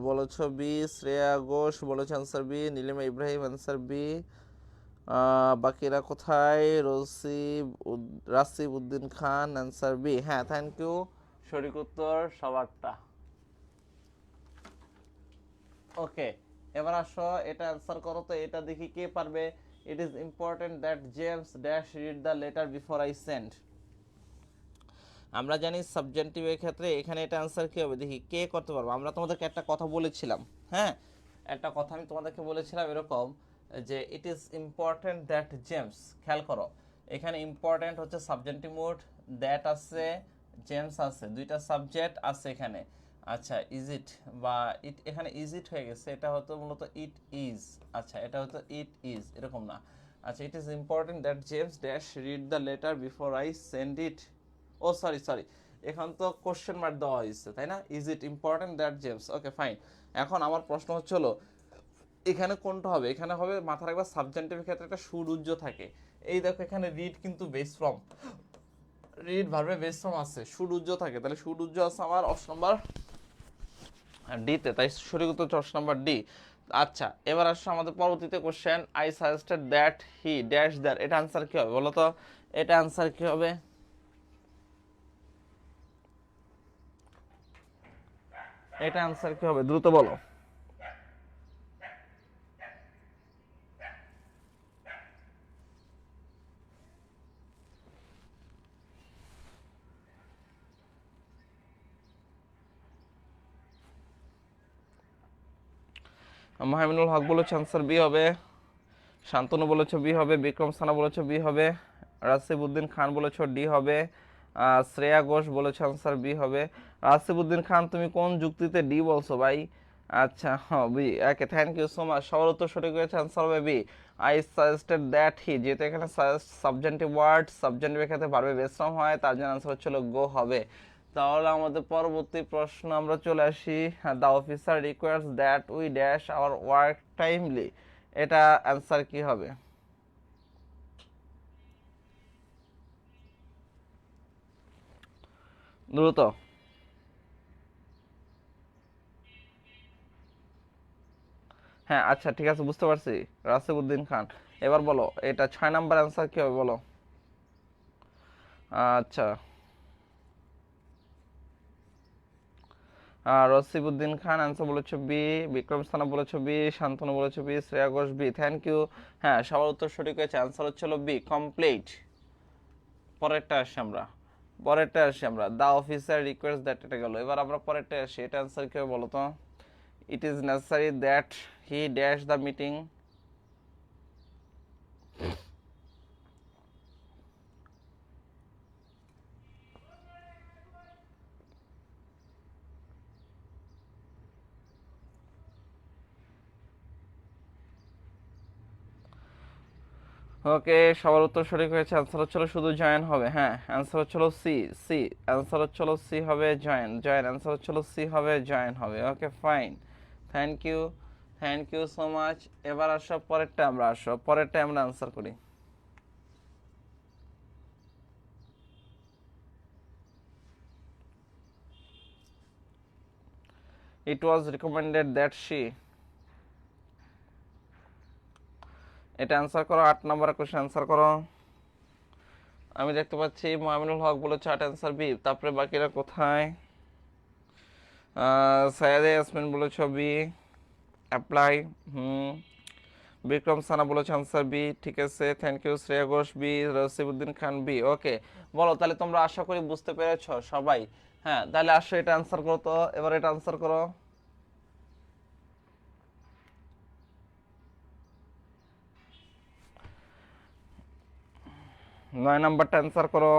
বলেছ বি, শ্রেয়া ঘোষ বলেছ answer B, Nilima Ibrahim answer B, বাকিরা কোথায়? Rasib Uddin Khan answer B. হ্যাঁ, থ্যাংক ইউ, সঠিক উত্তর সবারটা। ওকে, এবার আসো এটা অ্যান্সার করো তো, এটা দেখি কে পারবে। ইট is important that James dash read the letter before I send. আমরা জানি সাবজেক্টিভের ক্ষেত্রে এখানে এটা অ্যান্সার কি হবে, দেখি কে করতে পারবো। আমরা তোমাদেরকে একটা কথা বলেছিলাম, হ্যাঁ, একটা কথা আমি তোমাদেরকে বলেছিলাম এরকম, যে ইট ইজ ইম্পর্টেন্ট দ্যাট জেমস, খেয়াল করো এখানে ইম্পর্টেন্ট হচ্ছে সাবজেক্টিভ মুড, দ্যাট আছে, জেমস আছে, দুইটা সাবজেক্ট আছে এখানে। আচ্ছা, ইজ ইট বা ইট, এখানে ইজ ইট হয়ে গেছে, এটা হতো মূলত ইট ইজ। আচ্ছা, এটা হতো ইট ইজ, এরকম না। আচ্ছা, it is important that James dash read the letter before I send it. Oh sorry sorry, এখন তো কোশ্চেন মার্ক দেওয়া হয়েছে তাই না, is it important that James. Okay fine, এখন আমার প্রশ্ন হচ্ছে হলো এখানে কোনটা হবে? এখানে হবে, মাথা রাখবা সাবজেক্টিভের ক্ষেত্রে একটা সুরুজ্জ থাকে। এই দেখো এখানে রিড কিন্তু বেস ফ্রম, রিড ভার্বে বেস ফ্রম আছে, সুরুজ্জ থাকে, তাহলে সুরুজ্জ আছে আমার অপশন নাম্বার ডি তে, তাই সঠিক উত্তর অপশন নাম্বার ডি। আচ্ছা, এবার আসছে আমাদের পরবর্তীতে question, I suggested that he dash that, এটা আনসার কি হবে বলো তো? এটা আনসার কি হবে? এটা আনসার কি হবে দ্রুত বলো। মাহমিনুল হক বলেছে আনসার বি হবে, শান্তনু বলেছে বি হবে, বিক্রম সানা বলেছে বি হবে, রাসিব উদ্দিন খান বলেছ ডি হবে, শ্রেয়া ঘোষ বলেছে আনসার বি হবে। রাসিব উদ্দিন খান তুমি কোন যুক্তিতে ডি বলছো ভাই? আচ্ছা, হ্যাঁ B, okay thank you so much, সবার উত্তর সঠিক হয়েছে, আনসার হবে B. I suggested that he, যেহেতু এখানে সাবজেক্টিভ ওয়ার্ড, সাবজেক্টিভের ক্ষেত্রে ভার্বে বেস ফর্ম হয়, তার জন্য আনসার হচ্ছিল গো হবে। তাহলে আমাদের পরবর্তী প্রশ্ন আমরা চলে আসি, the officer requires that we dash our work timely, এটা অ্যান্সার কি হবে? দ্রুত। হ্যাঁ আচ্ছা ঠিক আছে, বুঝতে পারছি, রাসিব উদ্দিন খান। এবার বলো এটা 6 নাম্বার অ্যান্সার কি হবে বলো? আচ্ছা, রসিবউদ্দিন খান অ্যান্সার বলেছো বি, বিক্রম স্থানা বলেছো বি, শান্তনু বলেছো B, Shreya Ghosh B, thank you. হ্যাঁ, সবার উত্তর সঠিক হয়েছে, অ্যান্সার হচ্ছিল বি, কমপ্লিট। পরেরটা আসি আমরা দ্য অফিসার রিকোয়েস্ট দ্যাট, এটা গেল। এবার আমরা পরেরটা আসি, এটা অ্যান্সার কি হবে বলো তো? It is necessary that he dash the meeting. Okay, সবার উত্তর সঠিক হয়েছে, অ্যান্সার হচ্ছিল শুধু জয়েন হবে। হ্যাঁ, অ্যান্সার হচ্ছিল সি, সি অ্যান্সার হচ্ছিল সি হবে, জয়েন, জয়েন অ্যান্সার হচ্ছিল সি হবে, জয়েন হবে। Okay fine, thank you, thank you so much. এবার আসো পরেরটা, আমরা অ্যান্সার করি। It was recommended that she, এটা অ্যান্সার করো। 8 নম্বর কোশ্চেন অ্যান্সার করো। আমি দেখতে পাচ্ছি মামিনুল হক বলেছে 8 অ্যান্সার বি, তারপরে বাকিরা কোথায়? সৈয়দ ইয়াসমিন বলেছ B, apply, hmm. Bikram Sana বলেছে আনসার বি, ঠিক আছে thank you. Shreya Ghosh B, Rasibuddin Khan B. Okay, বলো তাহলে তোমরা আশা করি বুঝতে পেরেছো সবাই। হ্যাঁ, তাহলে আসো এটা আনসার করো তো, এবার এটা আনসার করো। 9 নাম্বারটা অ্যান্সার করো।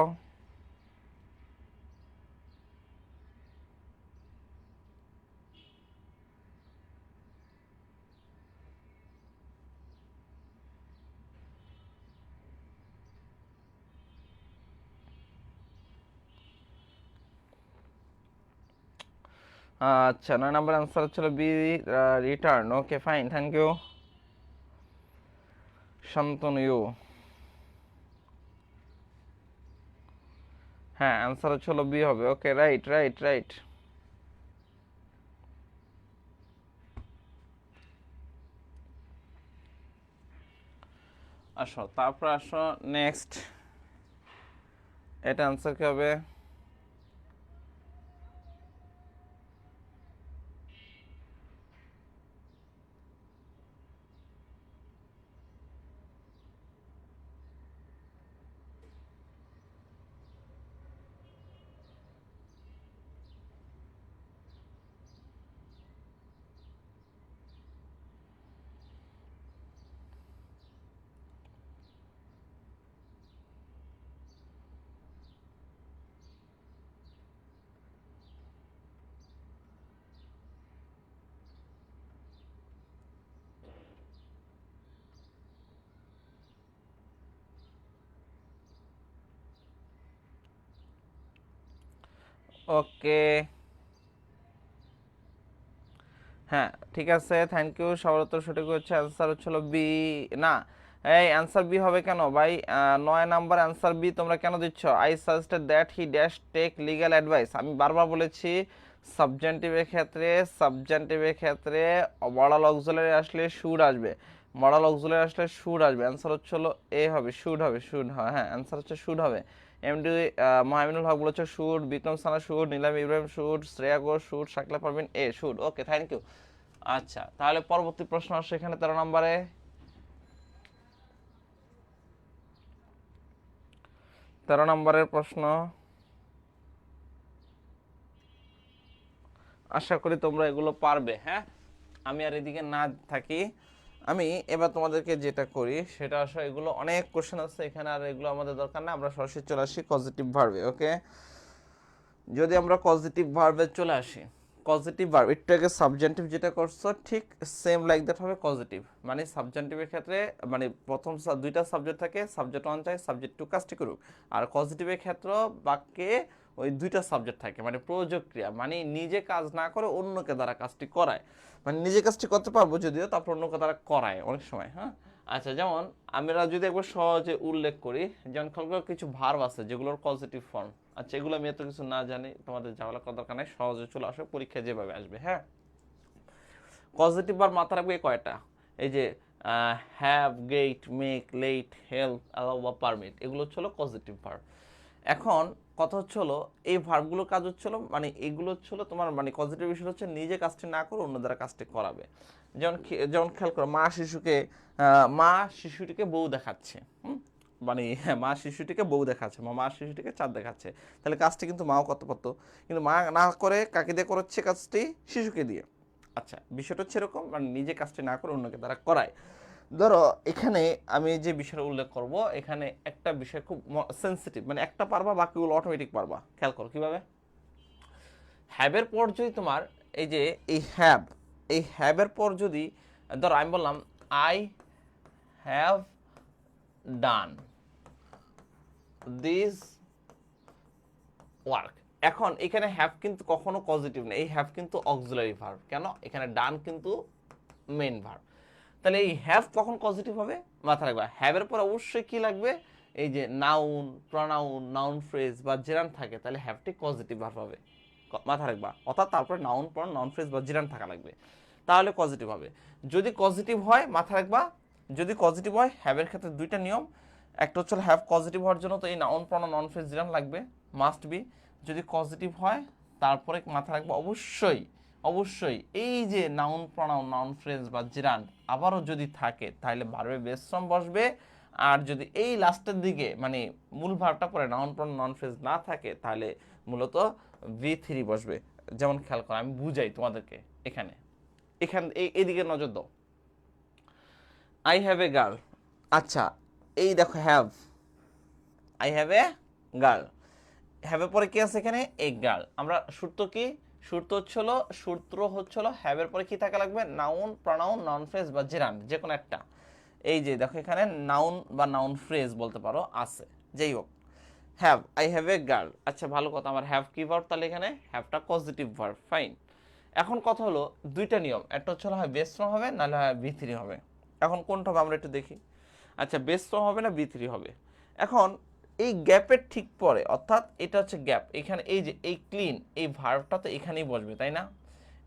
আচ্ছা, 9 নাম্বার অ্যান্সার হচ্ছিল B, return. Okay fine, thank you Shantanu you. হ্যাঁ, অ্যান্সার হচ্ছিল বি হবে। Okay, right right right. আসো, তারপর আসো নেক্সট, এটা অ্যান্সার কি হবে? ওকে, হ্যাঁ ঠিক আছে, থ্যাংক ইউ। সবার উত্তর সঠিক হচ্ছে, অ্যান্সার হচ্ছিল বি। না, এই অ্যান্সার বি হবে কেন ভাই? 9 নাম্বার অ্যান্সার বি তোমরা কেন দিচ্ছ? I suggested that he dash take legal advice. আমি বারবার বলেছি সাবজেন্টিভের ক্ষেত্রে মডাল অক্সিলারি আসলে শুড আসবে, মডাল অক্সিলারি আসলে শুড আসবে। অ্যান্সার হচ্ছিল এ হবে, শুড হবে, শুড হয়। হ্যাঁ, অ্যান্সার হচ্ছে শুড হবে। এমডি মাহমিনুল হক বলেছে should, Vikram Sana should, Nilam Ibrahim should, Shreya Ghosh should, Shakla Parvin A should. Okay, thank you. আচ্ছা, তাহলে পরবর্তী প্রশ্ন আসছে এখানে 13 নম্বরে। 13 নম্বরের প্রশ্ন, আশা করি তোমরা এগুলো পারবে। হ্যাঁ, আমি আর এদিকে না থাকি, আমি এবার তোমাদেরকে যেটা করি সেটা আসলে, এগুলো অনেক কোশ্চেন আছে এখানে, আর এগুলো আমাদের দরকার না, আমরা সরাসরি চলে আসি পজিটিভ ভার্বে। ওকে, যদি আমরা পজিটিভ ভার্বে চলে আসি, পজিটিভ ভার্ব একটু আগে সাবজেন্টিভ যেটা করছো ঠিক সেম লাইক দ্যাট হবে পজিটিভ। মানে সাবজেন্টিভের ক্ষেত্রে মানে প্রথম দুইটা সাবজেক্ট থাকে, সাবজেক্ট ওয়ান চাই সাবজেক্ট টু কাজটি করুক, আর পজিটিভের ক্ষেত্রে বাক্যে ওই দুইটা সাবজেক্ট থাকে, মানে প্রয়োজক ক্রিয়া, মানে নিজে কাজ না করে অন্যকে দ্বারা কাজটি করায়, মানে নিজে কাজটি করতে পারবো যদিও, তারপর অন্যকে দ্বারা করায় অনেক সময়। হ্যাঁ, আচ্ছা, যেমন আমরা যদি একবার সহজে উল্লেখ করি, যেমন কিছু ভার্ব আছে যেগুলোর পজিটিভ ফর্ম। আচ্ছা, এগুলো আমি এত কিছু না জানি, তোমাদের ঝামেলা করার দরকার নাই, সহজে চলে আসো, পরীক্ষায় যেভাবে আসবে। হ্যাঁ, পজিটিভ ভার্ব মাথা রাখবে কয়টা? এই যে have, get, make, let, help, allow বা পারমিট, এগুলো হচ্ছে পজিটিভ ভার্ব। এখন কথা হচ্ছে এই ভার্বগুলোর কাজ হচ্ছে মানে এগুলো হচ্ছে তোমার মানে পজিটিভ বিষয় হচ্ছে নিজে কাজটি না করে অন্য দ্বারা কাজটি করাবে। যেমন যেমন খেয়াল করো, মা শিশুটিকে বউ দেখাচ্ছে। মানে মা শিশুটিকে বউ দেখাচ্ছে, মা শিশুটিকে চাঁদ দেখাচ্ছে, তাহলে কাজটি কিন্তু মাও করতে পারতো, কিন্তু মা না করে কাকে দিয়ে করাচ্ছে কাজটি? শিশুকে দিয়ে। আচ্ছা, বিষয়টা হচ্ছে এরকম, মানে নিজে কাজটি না করে অন্যকে দ্বারা করায়। ধরো এখানে আমি যে বিষয়টা উল্লেখ করব, এখানে একটা বিষয় খুব সেন্সিটিভ, মানে একটা পারবা বাকিগুলো অটোমেটিক পারবা। খেয়াল করো কিভাবে। হ্যাবের পর যদি তোমার এই যে এই হ্যাবের পর যদি ধরো আমি বললাম I have done this work, এখন এখানে হ্যাভ কিন্তু কখনো পজিটিভ না, এই হ্যাভ কিন্তু অক্সিলারি ভার্ব। কেন? এখানে ডান কিন্তু মেইন ভার্ব। তাহলে এই হ্যাভ কখন পজিটিভ হবে? মাথা রাখবা, হ্যাভের পর অবশ্যই কি লাগবে? এই যে নাউন, প্রনাউন, নাউন ফ্রেজ বা জেরান থাকে, তাহলে হ্যাভটি পজিটিভ ভার্ব হবে। মাথা রাখবা, অর্থাৎ তারপরে নাউন, প্রনাউন, নাউন ফ্রেজ বা জেরান থাকা লাগবে, তাহলে পজিটিভ হবে। যদি পজিটিভ হয়, মাথা রাখবা, যদি পজিটিভ হয় হ্যাভের ক্ষেত্রে দুইটা নিয়ম, একটা হচ্ছে হ্যাভ পজিটিভ হওয়ার জন্য তো এই noun, pronoun, noun phrase, gerund লাগবে, মাস্ট বি। যদি পজিটিভ হয় তারপরে মাথা রাখবা অবশ্যই অবশ্যই এই যে নাউন, প্রনাউন, নাউন ফ্রেজ বা জিরান আবারও যদি থাকে তাহলে ভার্বে বেস ফর্ম বসবে। আর যদি এই লাস্টের দিকে মানে মূল ভার্বটা পরে নাউন, প্রনাউন, নাউন ফ্রেজ না থাকে তাহলে মূলত V3 বসবে। যেমন খেয়াল করো, আমি বুঝাই তোমাদেরকে, এখানে এইদিকে নজর দাও। আই হ্যাভ এ গার্ল, আচ্ছা এই দেখো have, I have a girl. হ্যাভের পরে কি আছে এখানে? A girl. আমরা সূত্র কি? সূত্র হচ্ছিল হ্যাভের পরে কি থাকা লাগবে? নাউন, প্রনাউন, নাউন ফ্রেজ বা জেরান্ড, যে কোনো একটা। এই যে দেখো এখানে নাউন বা নাউন ফ্রেজ বলতে পারো আছে। যেই হোক, have, I have a girl. আচ্ছা ভালো কথা, আমার হ্যাভ কি ভার্ব? তাহলে এখানে হ্যাভটা পজিটিভ ভার্ব, ফাইন। এখন কথা হলো দুইটা নিয়ম, একটা হচ্ছে হয় বেস ফর্ম হবে, নাহলে হয় বি থ্রি হবে। এখন কোনটা হবে আমরা একটু দেখি। আচ্ছা, বেস ফর্ম হবে না বি থ্রি হবে? এখন এই গ্যাপের ঠিক পরে, অর্থাৎ এটা হচ্ছে গ্যাপ, এখানে এই যে এই ক্লিন, এই ভার্বটা তো এখানেই বসবে, তাই না?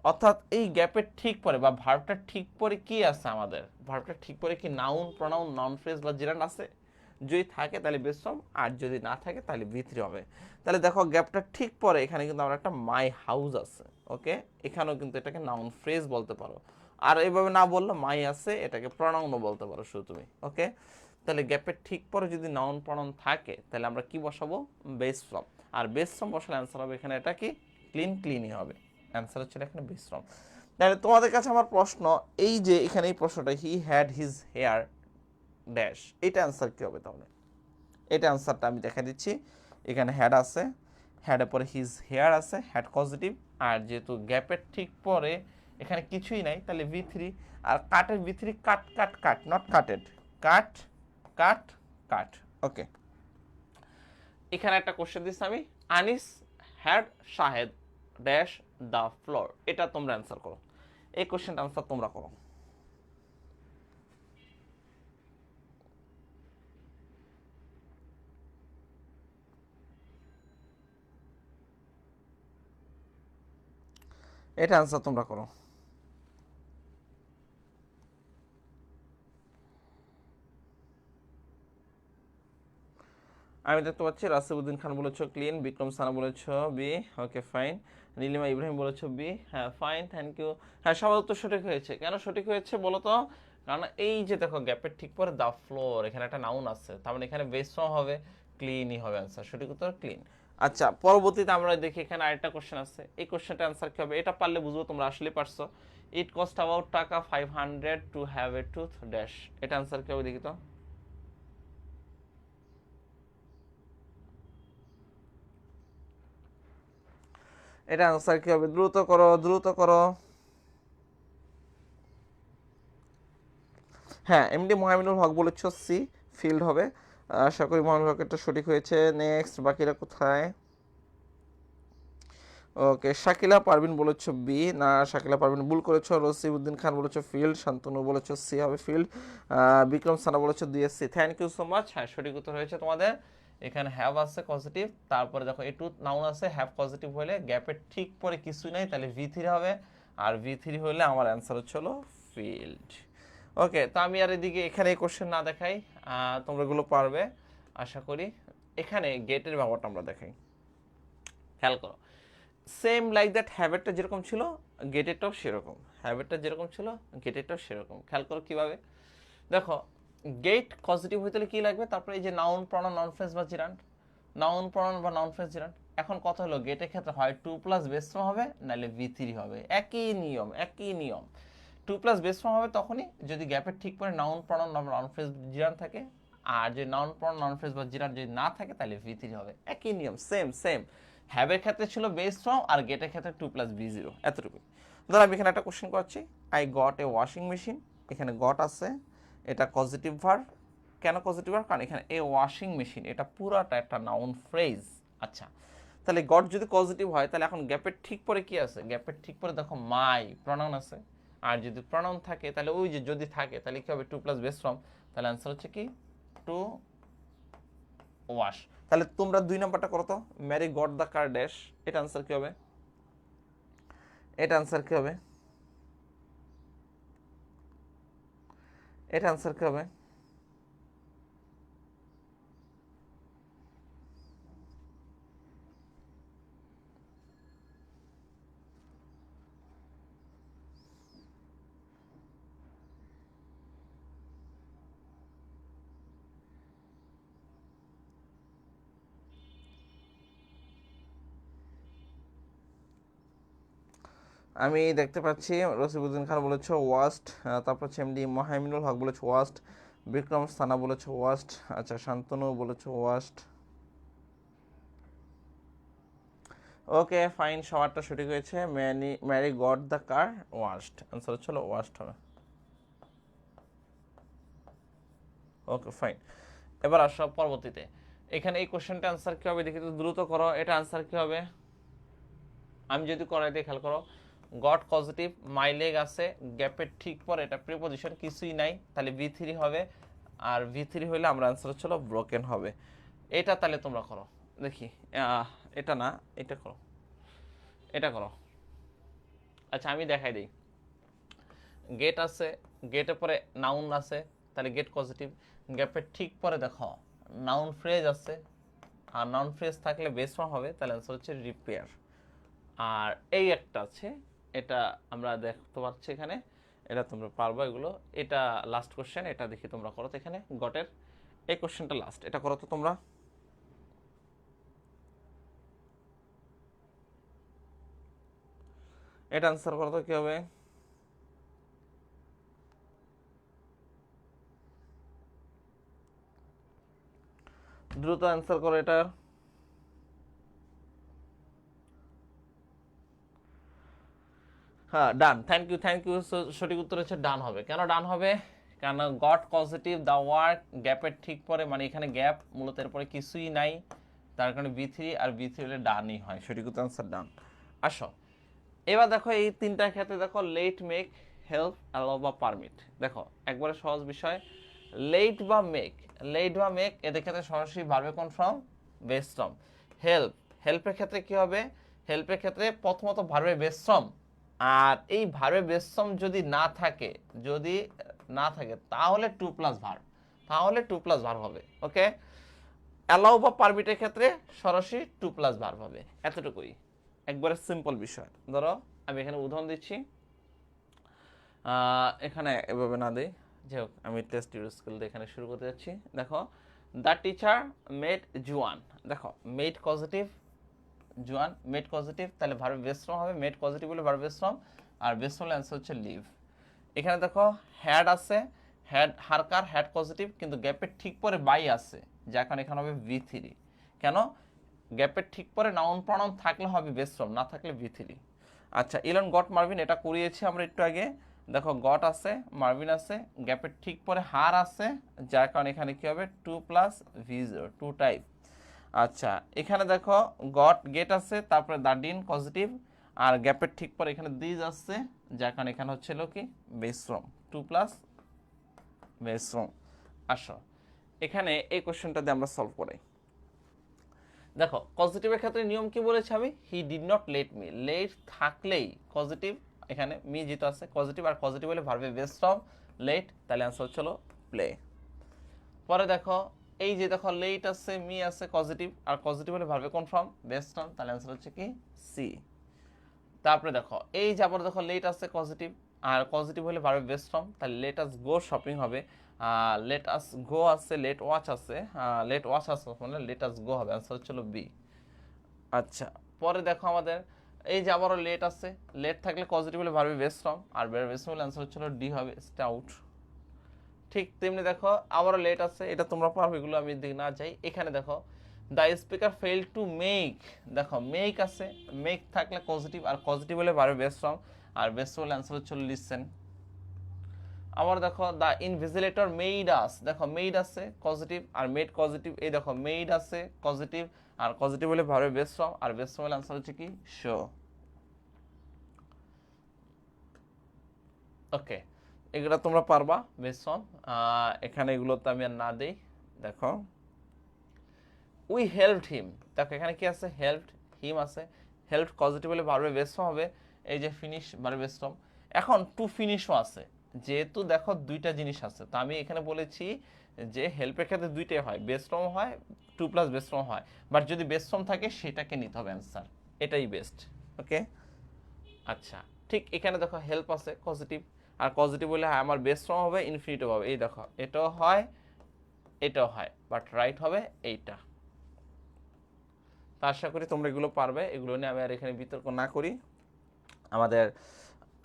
অর্থাৎ এই গ্যাপের ঠিক পরে বা ভার্বটা ঠিক পরে কি আছে আমাদের? ভার্বটা ঠিক পরে কি নাউন, প্রনাউন, নাউন ফ্রেজ বা জিরান্ড আছে? যদি থাকে তাহলে বেস ফর্ম, আর যদি না থাকে তাহলে বি থ্রি হবে। তাহলে দেখো গ্যাপটা ঠিক পরে এখানে কিন্তু আমরা একটা মাই হাউস আছে, ওকে, এখানেও কিন্তু এটাকে নাউন ফ্রেজ বলতে পারো। আর এইভাবে না বললে মাই আছে, এটাকে প্রনাউনও বলতে পারো শুধু তুমি, ওকে। তাহলে গ্যাপের ঠিক পরে যদি নাউন প্রনাউন থাকে তাহলে আমরা কি বসাবো? Base form. আর বেস ফর্ম বসালে অ্যান্সার হবে এখানে এটা কি? ক্লিনই হবে। অ্যান্সার হচ্ছে এখানে বেস ফর্ম। তাহলে তোমাদের কাছে আমার প্রশ্ন, এই যে এখানে এই প্রশ্নটা, he had his hair dash, এটা অ্যান্সার কি হবে তাহলে? এটা অ্যান্সারটা আমি দেখা দিচ্ছি। এখানে হ্যাড আছে, হ্যাডের পরে হিজ হেয়ার আছে, হ্যাড পজিটিভ। আর যেহেতু গ্যাপের ঠিক পরে এখানে কিছুই নাই, তাহলে ভি থ্রি। আর কাটের V three, cut cut cut, not cutted, cut cut cut, okay. এখানে একটা কোশ্চেন দিচ্ছি আমি, Anis had Shahed dash the floor, এটা তোমরা অ্যান্সার করো। এই কোশ্চেনটা অ্যান্সার তোমরা করো। এটা অ্যান্সার তোমরা করো। আমি দেখতে পাচ্ছি রাসিবউদ্দিন খান বলেছ ক্লিন, বিক্রম সানা বলেছ B, okay fine. Nilima Ibrahim বলেছ বি, হ্যাঁ ফাইন, থ্যাংক ইউ। হ্যাঁ, সবার উত্তর সঠিক হয়েছে। কেন সঠিক হয়েছে বলো তো? কারণ এই যে দেখো গ্যাপের ঠিক পরে দ্য ফ্লোর, এখানে একটা নাউন আছে, তার মানে এখানে বেস ফর্ম হবে, ক্লিনই হবে অ্যান্সার। সঠিক উত্তর ক্লিন। আচ্ছা, পরবর্তীতে আমরা দেখি এখানে আরেকটা কোশ্চেন আছে। এই কোশ্চেনটা অ্যান্সার কি হবে? এটা পারলে বুঝবো তোমরা আসলে পারছো। ইট কস্ট অ্যাবাউট টাকা 500 to have a tooth dash, এটা অ্যান্সার কি হবে দেখি তো? এটা আনসার কি হবে? দ্রুত করো, দ্রুত করো। হ্যাঁ, এমডি মোহামিনুল হক বলেছ সি, ফিল্ড হবে। আশা করি মোহামিনুল হক এটা সঠিক হয়েছে। নেক্সট, বাকিরা কোথায়? ওকে, শাকিলা পারভিন বলেছ বি, না শাকিলা পারভিন ভুল করেছ। রসিউদ্দিন খান বলেছ ফিল্ড, শান্তনু বলেছ সি হবে ফিল্ড। বিক্রম সানা বলেছ DSC, thank you so much. হ্যাঁ, সঠিক উত্তর হয়েছে তোমাদের। এখানে হ্যাভ আছে পজিটিভ, তারপরে দেখো এ টু নাউন আছে, হ্যাভ পজিটিভ হলে গ্যাপের ঠিক পরে কিছুই নাই, তাহলে ভি থ্রি হবে। আর ভি থ্রি হলে আমার অ্যান্সার হচ্ছে হলো ফিল্ড। ওকে, তো আমি আর এদিকে এখানে এই কোশ্চেন না দেখাই, তোমরা এগুলো পারবে আশা করি। এখানে গেটের ব্যাপারটা আমরা দেখাই, খেয়াল করো। সেম লাইক দ্যাট, হ্যাবিটটা যেরকম ছিল গেটেরটাও সেরকম, হ্যাবিটটা যেরকম ছিল গেটেরটাও সেরকম। খেয়াল করো কিভাবে। দেখো, গেট পজিটিভ হইতে হলে কি লাগবে? তারপরে এই যে নাউন প্রনাউন নাউন ফ্রেজ বা জিরান্ড, নাউন প্রনাউন বা নাউন ফ্রেজ জিরান্ড। এখন কথা হলো গেটের ক্ষেত্রে হয় টু প্লাস বেস ফর্ম হবে, নাহলে ভি থ্রি হবে। একই নিয়ম, একই নিয়ম। টু প্লাস বেস ফর্ম হবে তখনই যদি গ্যাপের ঠিক পরে নাউন প্রনাউন নাউন ফ্রেজ জিরান্ড থাকে। আর যদি নাউন প্রনাউন নাউন ফ্রেজ বা জিরান্ড যদি না থাকে তাহলে ভি থ্রি হবে। একই নিয়ম, সেম সেম। হ্যাবের ক্ষেত্রে ছিল বেস ফর্ম, আর গেটের ক্ষেত্রে টু প্লাস বি জিরো, এতটুকু। ধর আমি এখানে একটা কোশ্চেন করছি, I got a washing machine. এখানে গট আছে, এটা পজিটিভ ভার্ব। কেন পজিটিভ ভার্ব? কারণ এখানে এ ওয়াশিং মেশিন, এটা পুরাটা একটা নাউন ফ্রেজ। আচ্ছা, তাহলে গট যদি পজিটিভ হয় তাহলে এখন গ্যাপের ঠিক পরে কি আছে? গ্যাপের ঠিক পরে দেখো মাই প্রনাউন আছে। আর যদি প্রনাউন থাকে তাহলে ওই যে যদি থাকে তাহলে কি হবে? To plus base form. তাহলে অ্যান্সার হচ্ছে কি? To wash. তাহলে তোমরা দুই নাম্বারটা করো তো, Mary got the car dash, এটা অ্যান্সার কি হবে? এটা অ্যান্সার কি হবে? এটা অ্যান্সার কি হবে? আমি দেখতে পাচ্ছি রসিবউদ্দিন খান বলেছ ওয়াস্ট, তারপর হচ্ছে এমডি মোহামিনুল হক বলেছ ওয়াস্ট, বিক্রম সানা বলেছ ওয়াস্ট, আচ্ছা শান্তনু বলেছ ওয়াস্ট, ওকে ফাইন, সবারটা সঠিক হয়েছে। Mary got the car washed, answer হচ্ছে ওয়াশড হবে। ওকে ফাইন, এবার আসো পরবর্তীতে। এখানে এই কোশ্চেনটা অ্যান্সার কি হবে দেখি তো, দ্রুত করো। এটা অ্যান্সার কি হবে আমি যদি করাই দিই, খেয়াল করো। গট পজিটিভ, মাই লেগ আছে, গ্যাপের ঠিক পর এটা প্রিপোজিশন কিছুই নাই, তাহলে V3 হবে। আর V3 হইলে আমরা অ্যান্সার হচ্ছে ব্রোকেন হবে। এটা তাহলে তোমরা করো দেখি। এটা না, এটা করো, এটা করো। আচ্ছা আমি দেখাই দিই। গেট আছে, গেটের পরে নাউন আছে, তাহলে গেট পজিটিভ। গ্যাপের ঠিক পরে দেখো নাউন ফ্রেজ আছে, আর নাউন ফ্রেজ থাকলে বেস ফর্ম হবে, তাহলে অ্যান্সার হচ্ছে রিপেয়ার। আর এই একটা আছে, এটা আমরা দেখতে পাচ্ছি এখানে, এটা তোমরা পারবো এগুলো। এটা লাস্ট কোশ্চেন, এটা দেখি তোমরা করো তো। এখানে গটের এই কোশ্চেনটা লাস্ট, এটা করো তো তোমরা। এটা আনসার করো তো কি হবে। দ্রুত অ্যান্সার করো এটা। হ্যাঁ ডান, থ্যাংক ইউ থ্যাংক ইউ। সঠিক উত্তর হচ্ছে ডান হবে। কেন ডান হবে? কারণ গট পজিটিভ দ্য ওয়ার্ক, গ্যাপের ঠিক পরে, মানে এখানে গ্যাপ মূলত এরপরে কিছুই নাই, তার কারণে V3, আর V3 হলে ডানই হয়। সঠিক উত্তর আনসার ডান। আসো এবার দেখো এই তিনটার ক্ষেত্রে দেখো, লেট, মেক, হেল্প, অ্যালাউ বা পারমিট। দেখো একবারে সহজ বিষয়। লেট বা মেক, লেট বা মেক এদের ক্ষেত্রে সরাসরি ভার্বে কোন ফর্ম? Base form. হেল্প, হেল্পের ক্ষেত্রে কি হবে? হেল্পের ক্ষেত্রে প্রথমত ভার্বে বেস ফর্ম, আর এই ভার্বে বেস ফর্ম যদি না থাকে, যদি না থাকে তাহলে টু প্লাস ভার্ব, তাহলে টু প্লাস ভার্ব হবে। ওকে, অ্যালাউ বা পারমিটের ক্ষেত্রে সরাসরি টু প্লাস ভার্ব হবে। এতটুকুই, একবারে সিম্পল বিষয়। ধরো আমি এখানে উদাহরণ দিচ্ছি, এখানে এভাবে না দিই, যাই হোক আমি টেস্ট ইউর স্কিল দিয়ে এখানে শুরু করতে যাচ্ছি। দেখো দ্য টিচার মেড জুয়ান, দেখো মেড পজিটিভ, জুয়ান মেড পজিটিভ, তাহলে ভার্ব বেস ফর্ম হবে। মেড পজিটিভ বলে ভার্ব বেস ফর্ম, আর বেস ফর্ম অ্যান্সার হচ্ছে লিভ। এখানে দেখো হ্যাড আছে, হ্যাড হারকার, হ্যাড পজিটিভ, কিন্তু গ্যাপের ঠিক পরে বাই আছে, যার কারণে এখানে হবে V3। কেন? গ্যাপের ঠিক পরে নাউন প্রনাউন থাকলে হবে বেস ফর্ম, না থাকলে V3। আচ্ছা ইলন গট মার্ভিন, এটা করিয়েছি আমরা একটু আগে। দেখো গট আছে, মার্ভিন আছে, গ্যাপের ঠিক পরে হার আছে, যার কারণে এখানে কি হবে? To plus V0, to type. আচ্ছা এখানে দেখো গট গেট আছে, তারপরে দ্য ডিন পজিটিভ, আর গ্যাপের ঠিক পরে এখানে দিজ আসছে, যার কারণে এখানে হচ্ছিল কি? Base form, to plus base form. আসো এখানে এই কোশ্চেনটা দিয়ে আমরা সলভ করি। দেখো পজিটিভের ক্ষেত্রে নিয়ম কি বলেছে আমি? He did not let me, let থাকলেই পজিটিভ, এখানে মি যেহেতু আছে পজিটিভ, আর পজিটিভ হলে ভার্বে বেস ফর্ম লেট, তাহলে অ্যান্সার হচ্ছিল প্লে। পরে দেখো এই যে দেখো লেট আছে, মি আছে পজিটিভ, আর পজিটিভ হলে ভার্বে কোন ফর্ম? বেস ফর্ম, তাহলে অ্যান্সার হচ্ছে কি? সি। তারপরে দেখো এই যে আবার দেখো লেট আছে পজিটিভ, আর পজিটিভ হলে ভার্বে বেস ফর্ম, তাহলে লেট আস গো শপিং হবে। লেট আস গো আছে, লেট ওয়াচ আছে, লেট ওয়াচ আছে, মানে লেট আস গো হবে, অ্যান্সার হচ্ছিল বি। আচ্ছা পরে দেখো আমাদের এই যে আবারও লেট আছে, লেট থাকলে পজিটিভ হলে ভার্বে বেস ফর্ম, আর বেস ফর্ম হলে অ্যান্সার হচ্ছিল ডি হবে, স্টাউট। ঠিক তেমনি দেখো আবারও লেট আছে, এটা তোমরা পারবে, এগুলো আমি দিক না যাই। এখানে দেখো the speaker fail to make, দেখো মেক আছে, মেক থাকলে পজিটিভ, আর পজিটিভ হলে ভার্বে বেস ফর্ম, আর বেস ফর্ম হলে অ্যান্সার হচ্ছিল লিসেন। আবার দেখো দ্য ইনভিজিলেটর মেইড আস, দেখো মেইড আছে পজিটিভ, আর মেড পজিটিভ, এই দেখো মেইড আছে পজিটিভ, আর পজিটিভ হলে ভার্বে বেস ফর্ম, আর বেস ফর্ম হলে অ্যান্সার হচ্ছে কি? শো। ওকে, এগুলো তোমরা পারবা বেস ফর্ম। এখানে এগুলো তো আমি আর না দেই। দেখো উই হেল্পড হিম, দেখো এখানে কি আছে? হেল্পড হিম আছে, হেল্প পজিটিভ হলে ভার্বে বেস ফর্ম হবে, এই যে ফিনিশ ভার্বে বেস ফর্ম। এখন টু ফিনিশও আছে, যেহেতু দেখো দুইটা জিনিস আছে, তো আমি এখানে বলেছি যে হেল্পের ক্ষেত্রে দুইটাই হয়, বেস ফর্ম হয়, টু প্লাস বেস ফর্ম হয়, বাট যদি বেস ফর্ম থাকে সেটাকে নিতে হবে অ্যান্সার, এটাই বেস্ট। ওকে আচ্ছা ঠিক এখানে দেখো হেল্প আছে পজিটিভ, আর পজিটিভ হলে আমার বেস ফর্ম হবে, ইনফিনিটিভ হবে, এই দেখো এটাও হয় এটাও হয়, বাট রাইট হবে এইটা। তা আশা করি তোমরা এগুলো পারবে, এগুলো নিয়ে আমি আর এখানে বিতর্ক না করি। আমাদের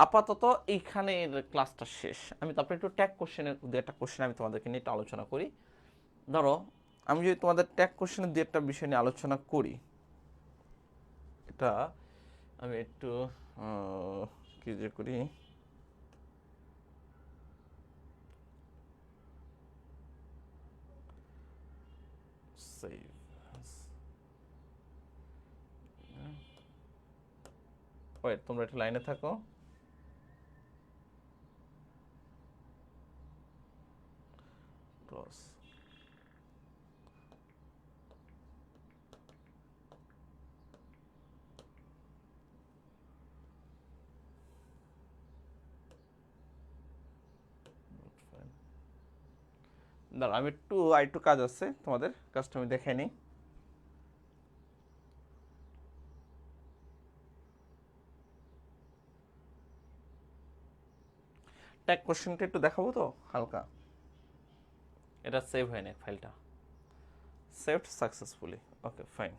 আপাতত এইখানে ক্লাসটা শেষ। আমি তারপরে একটু ট্যাগ কোশ্চেনের দু একটা কোশ্চেন আমি তোমাদেরকে নিয়ে একটু আলোচনা করি। ধরো আমি যদি তোমাদের ট্যাগ কোশ্চেনের দু একটা বিষয় নিয়ে আলোচনা করি, এটা আমি একটু কি যে করি, সেভ। ওয়েট, তোমরা একটু লাইনে থাকো। ক্লোজ। দাঁড়া, আমি একটু কাজ আছে, তোমাদের কাজটা আমি দেখে নিই। ট্যাগ কোশ্চেনটা একটু দেখাবো তো হালকা। এটা সেভ হয় না ফাইলটা, সেভড সাকসেসফুলি। ওকে ফাইন,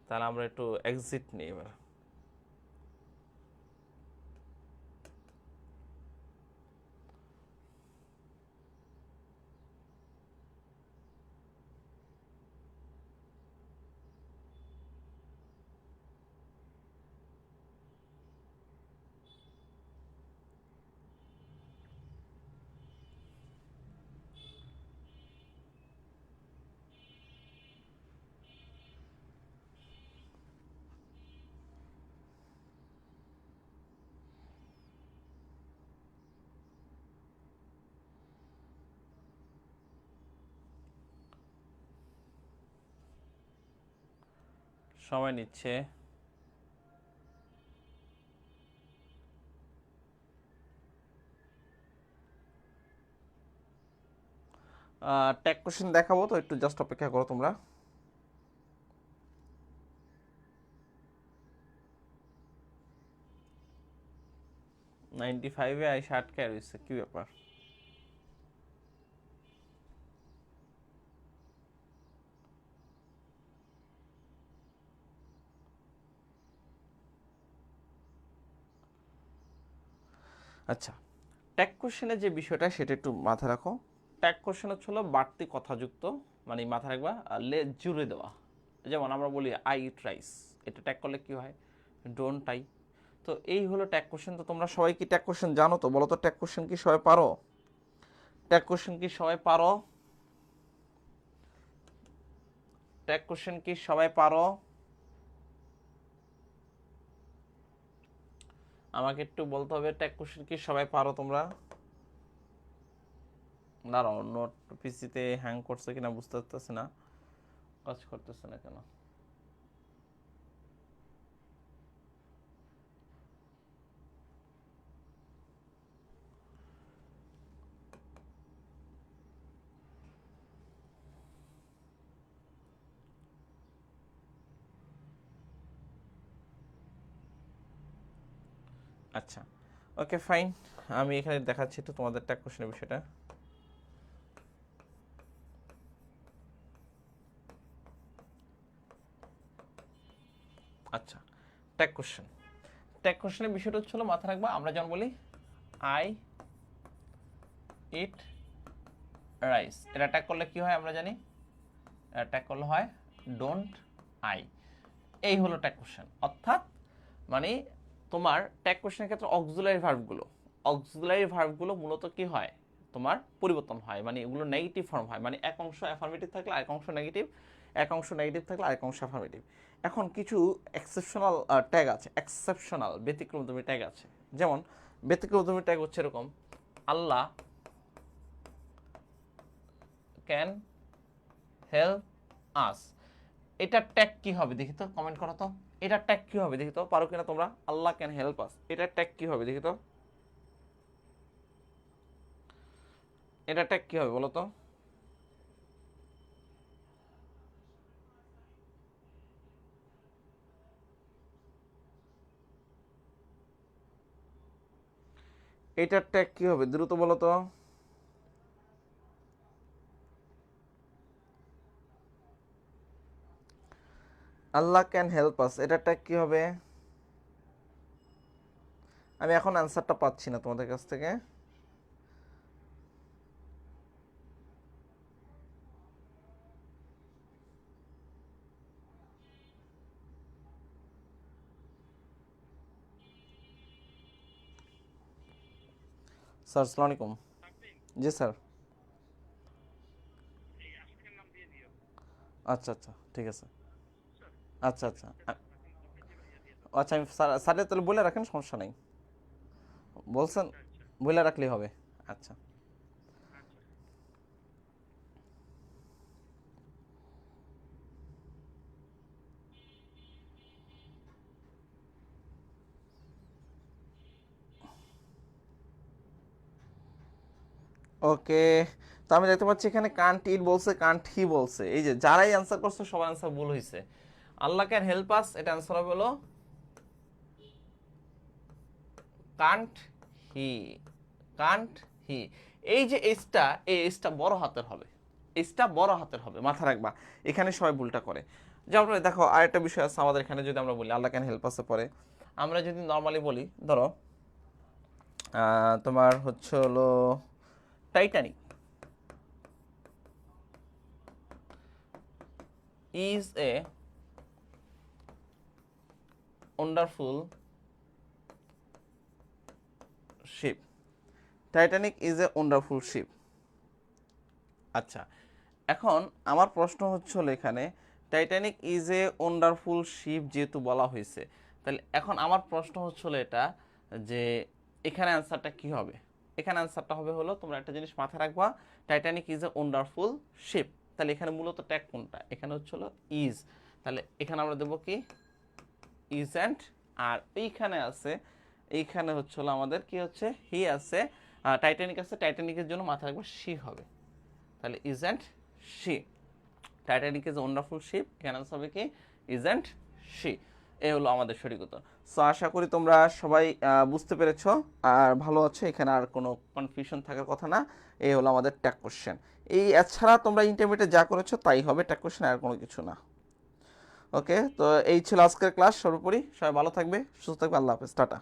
তাহলে আমরা একটু এক্সিট নিই এবার। সময় নিচ্ছে। ট্যাগ কোশ্চেন দেখাবো তো, একটু জাস্ট অপেক্ষা করো তোমরা। নাইনটি ফাইভে আইসা আটকে রয়েছে, কি ব্যাপার? আচ্ছা, ট্যাগ কোশ্চেনের যে বিষয়টা সেটা একটু মাথায় রাখো। ট্যাগ কোশ্চেন হচ্ছে হলো বাড়তি কথাযুক্ত, মানে মাথায় রাখবা, জুড়ে দেওয়া। যেমন আমরা বলি আই ইট রাইস, এটা ট্যাগ করলে কি হয়? Don't I. তো এই হলো ট্যাগ কোশ্চেন। তো তোমরা সবাই কি ট্যাগ কোশ্চেন জানো? তো বলো তো, ট্যাগ কোশ্চেন কি সবাই পারো? ট্যাগ কোশ্চেন কি সবাই পারো? ট্যাগ কোশ্চেন কি সবাই পারো? আমাকে একটু বলতে হবে, ট্যাগ কোশ্চেন কি সবাই পারো তোমরা? দাঁড়াও, নোট পিসিতে হ্যাং করছে কিনা বুঝতে পারতেছি না, কাজ করতেছে না কেন? আচ্ছা, ওকে ফাইন, আমি এখানে দেখাচ্ছি তো তোমাদের ট্যাগ কোশ্চেনের বিষয়টা। আচ্ছা, ট্যাগ কোশ্চেন। ট্যাগ কোশ্চেনের বিষয়টা হচ্ছিল, মাথা রাখবা, আমরা যেমন বলি আই ইট রাইস, এটা ট্যাগ করলে কি হয় আমরা জানি? এটা ট্যাগ করলে হয় ডোন্ট আই। এই হলো ট্যাগ কোশ্চেন। অর্থাৎ মানে তোমার ট্যাগ কোশ্চেনের ক্ষেত্রে অক্সিলারি ভার্বগুলো মূলত কি হয়? তোমার পরিবর্তন হয়, মানে এগুলো নেগেটিভ ফর্ম হয়, মানে এক অংশ অ্যাফার্মেটিভ থাকলে আরেক অংশ নেগেটিভ, এক অংশ নেগেটিভ থাকলে আরেক অংশ অ্যাফার্মেটিভ। এখন কিছু এক্সেপশনাল ট্যাগ আছে, এক্সেপশনাল ব্যতিক্রমধর্মী ট্যাগ আছে। যেমন ব্যতিক্রমধর্মী ট্যাগ হচ্ছে এরকম, আল্লাহ ক্যান হেল্প আস। এটা ট্যাগ কি হবে দেখি তো, কমেন্ট করো তো। এটা ট্যাগ কি হবে দেখি তো, পারো কিনা তোমরা? আল্লাহ ক্যান হেল্প আস, এটা ট্যাগ কি হবে দেখি তো? এটা ট্যাগ কি হবে বলো তো? এটার ট্যাগ কি হবে দ্রুত বলো তো? আল্লাহ ক্যান হেল্প আস, এটার ট্যাগ কি হবে? আমি এখন অ্যান্সারটা পাচ্ছি না তোমাদের কাছ থেকে। স্যার আসসালামু আলাইকুম। জি স্যার। আচ্ছা আচ্ছা ঠিক আছে। আচ্ছা আচ্ছা আচ্ছা আমি স্যারের তাহলে বলে রাখেন, সমস্যা নাই। বলছেন, বলে রাখলেই হবে। আচ্ছা ওকে। তো আমি দেখতে পাচ্ছি এখানে কান্ট ইট বলছে, কান্ট হি বলছে। এই যে যারাই অ্যান্সার করছে সবার অ্যান্সার ভুল হয়েছে। আল্লাহ ক্যান হেল্প আস, এটা অ্যান্সার হবে হলো কান্ট হি। কান্ট হি। এই যে এসটা, এই এসটা বড় হাতের হবে, এসটা বড় হাতের হবে, মাথা রাখবা। এখানে সবাই ভুলটা করে। যেমন দেখো আরেকটা বিষয় আছে আমাদের এখানে, যদি আমরা বলি আল্লাহ ক্যান হেল্প আসে পরে, আমরা যদি নর্মালি বলি, ধরো তোমার হচ্ছে হলো Titanic is a wonderful ship. Titanic is a wonderful ship. আচ্ছা, এখন আমার প্রশ্ন হচ্ছে হলো এখানে Titanic is a wonderful ship যেহেতু বলা হয়েছে, তাহলে এখন আমার প্রশ্ন হচ্ছে হলো এটা, যে এখানে অ্যান্সারটা কি হবে? এখানে অ্যান্সারটা হবে হলো, তোমরা একটা জিনিস মাথায় রাখবা, Titanic is a wonderful ship. তাহলে এখানে মূলত ট্যাগ কোনটা? এখানে হচ্ছে হলো ইজ। তাহলে এখানে আমরা দেবো কি? ইজেন্ট। আর এইখানে আছে, এইখানে হচ্ছে হলো আমাদের কি হচ্ছে, হি আছে, টাইটানিক আছে, টাইটানিকের জন্য মাথায় রাখবো শি হবে। তাহলে isn't she. Titanic is wonderful ship, এখানে হবে কি? Isn't she. এই হলো আমাদের সঠিক উত্তর। সো আশা করি তোমরা সবাই বুঝতে পেরেছো আর ভালো আছো, এখানে আর কোনো কনফিউশন থাকার কথা না। এই হলো আমাদের ট্যাগ কোশ্চেন। এই এছাড়া তোমরা ইন্টারমিডিয়েটে যা করেছো তাই হবে ট্যাগ কোশ্চেন, আর কোনো কিছু না। ওকে, তো এই ছিল আজকের ক্লাস। সর্বোপরি সবাই ভালো থাকবে, সুস্থ থাকবে। আল্লাহ হাফেজ, টাটা।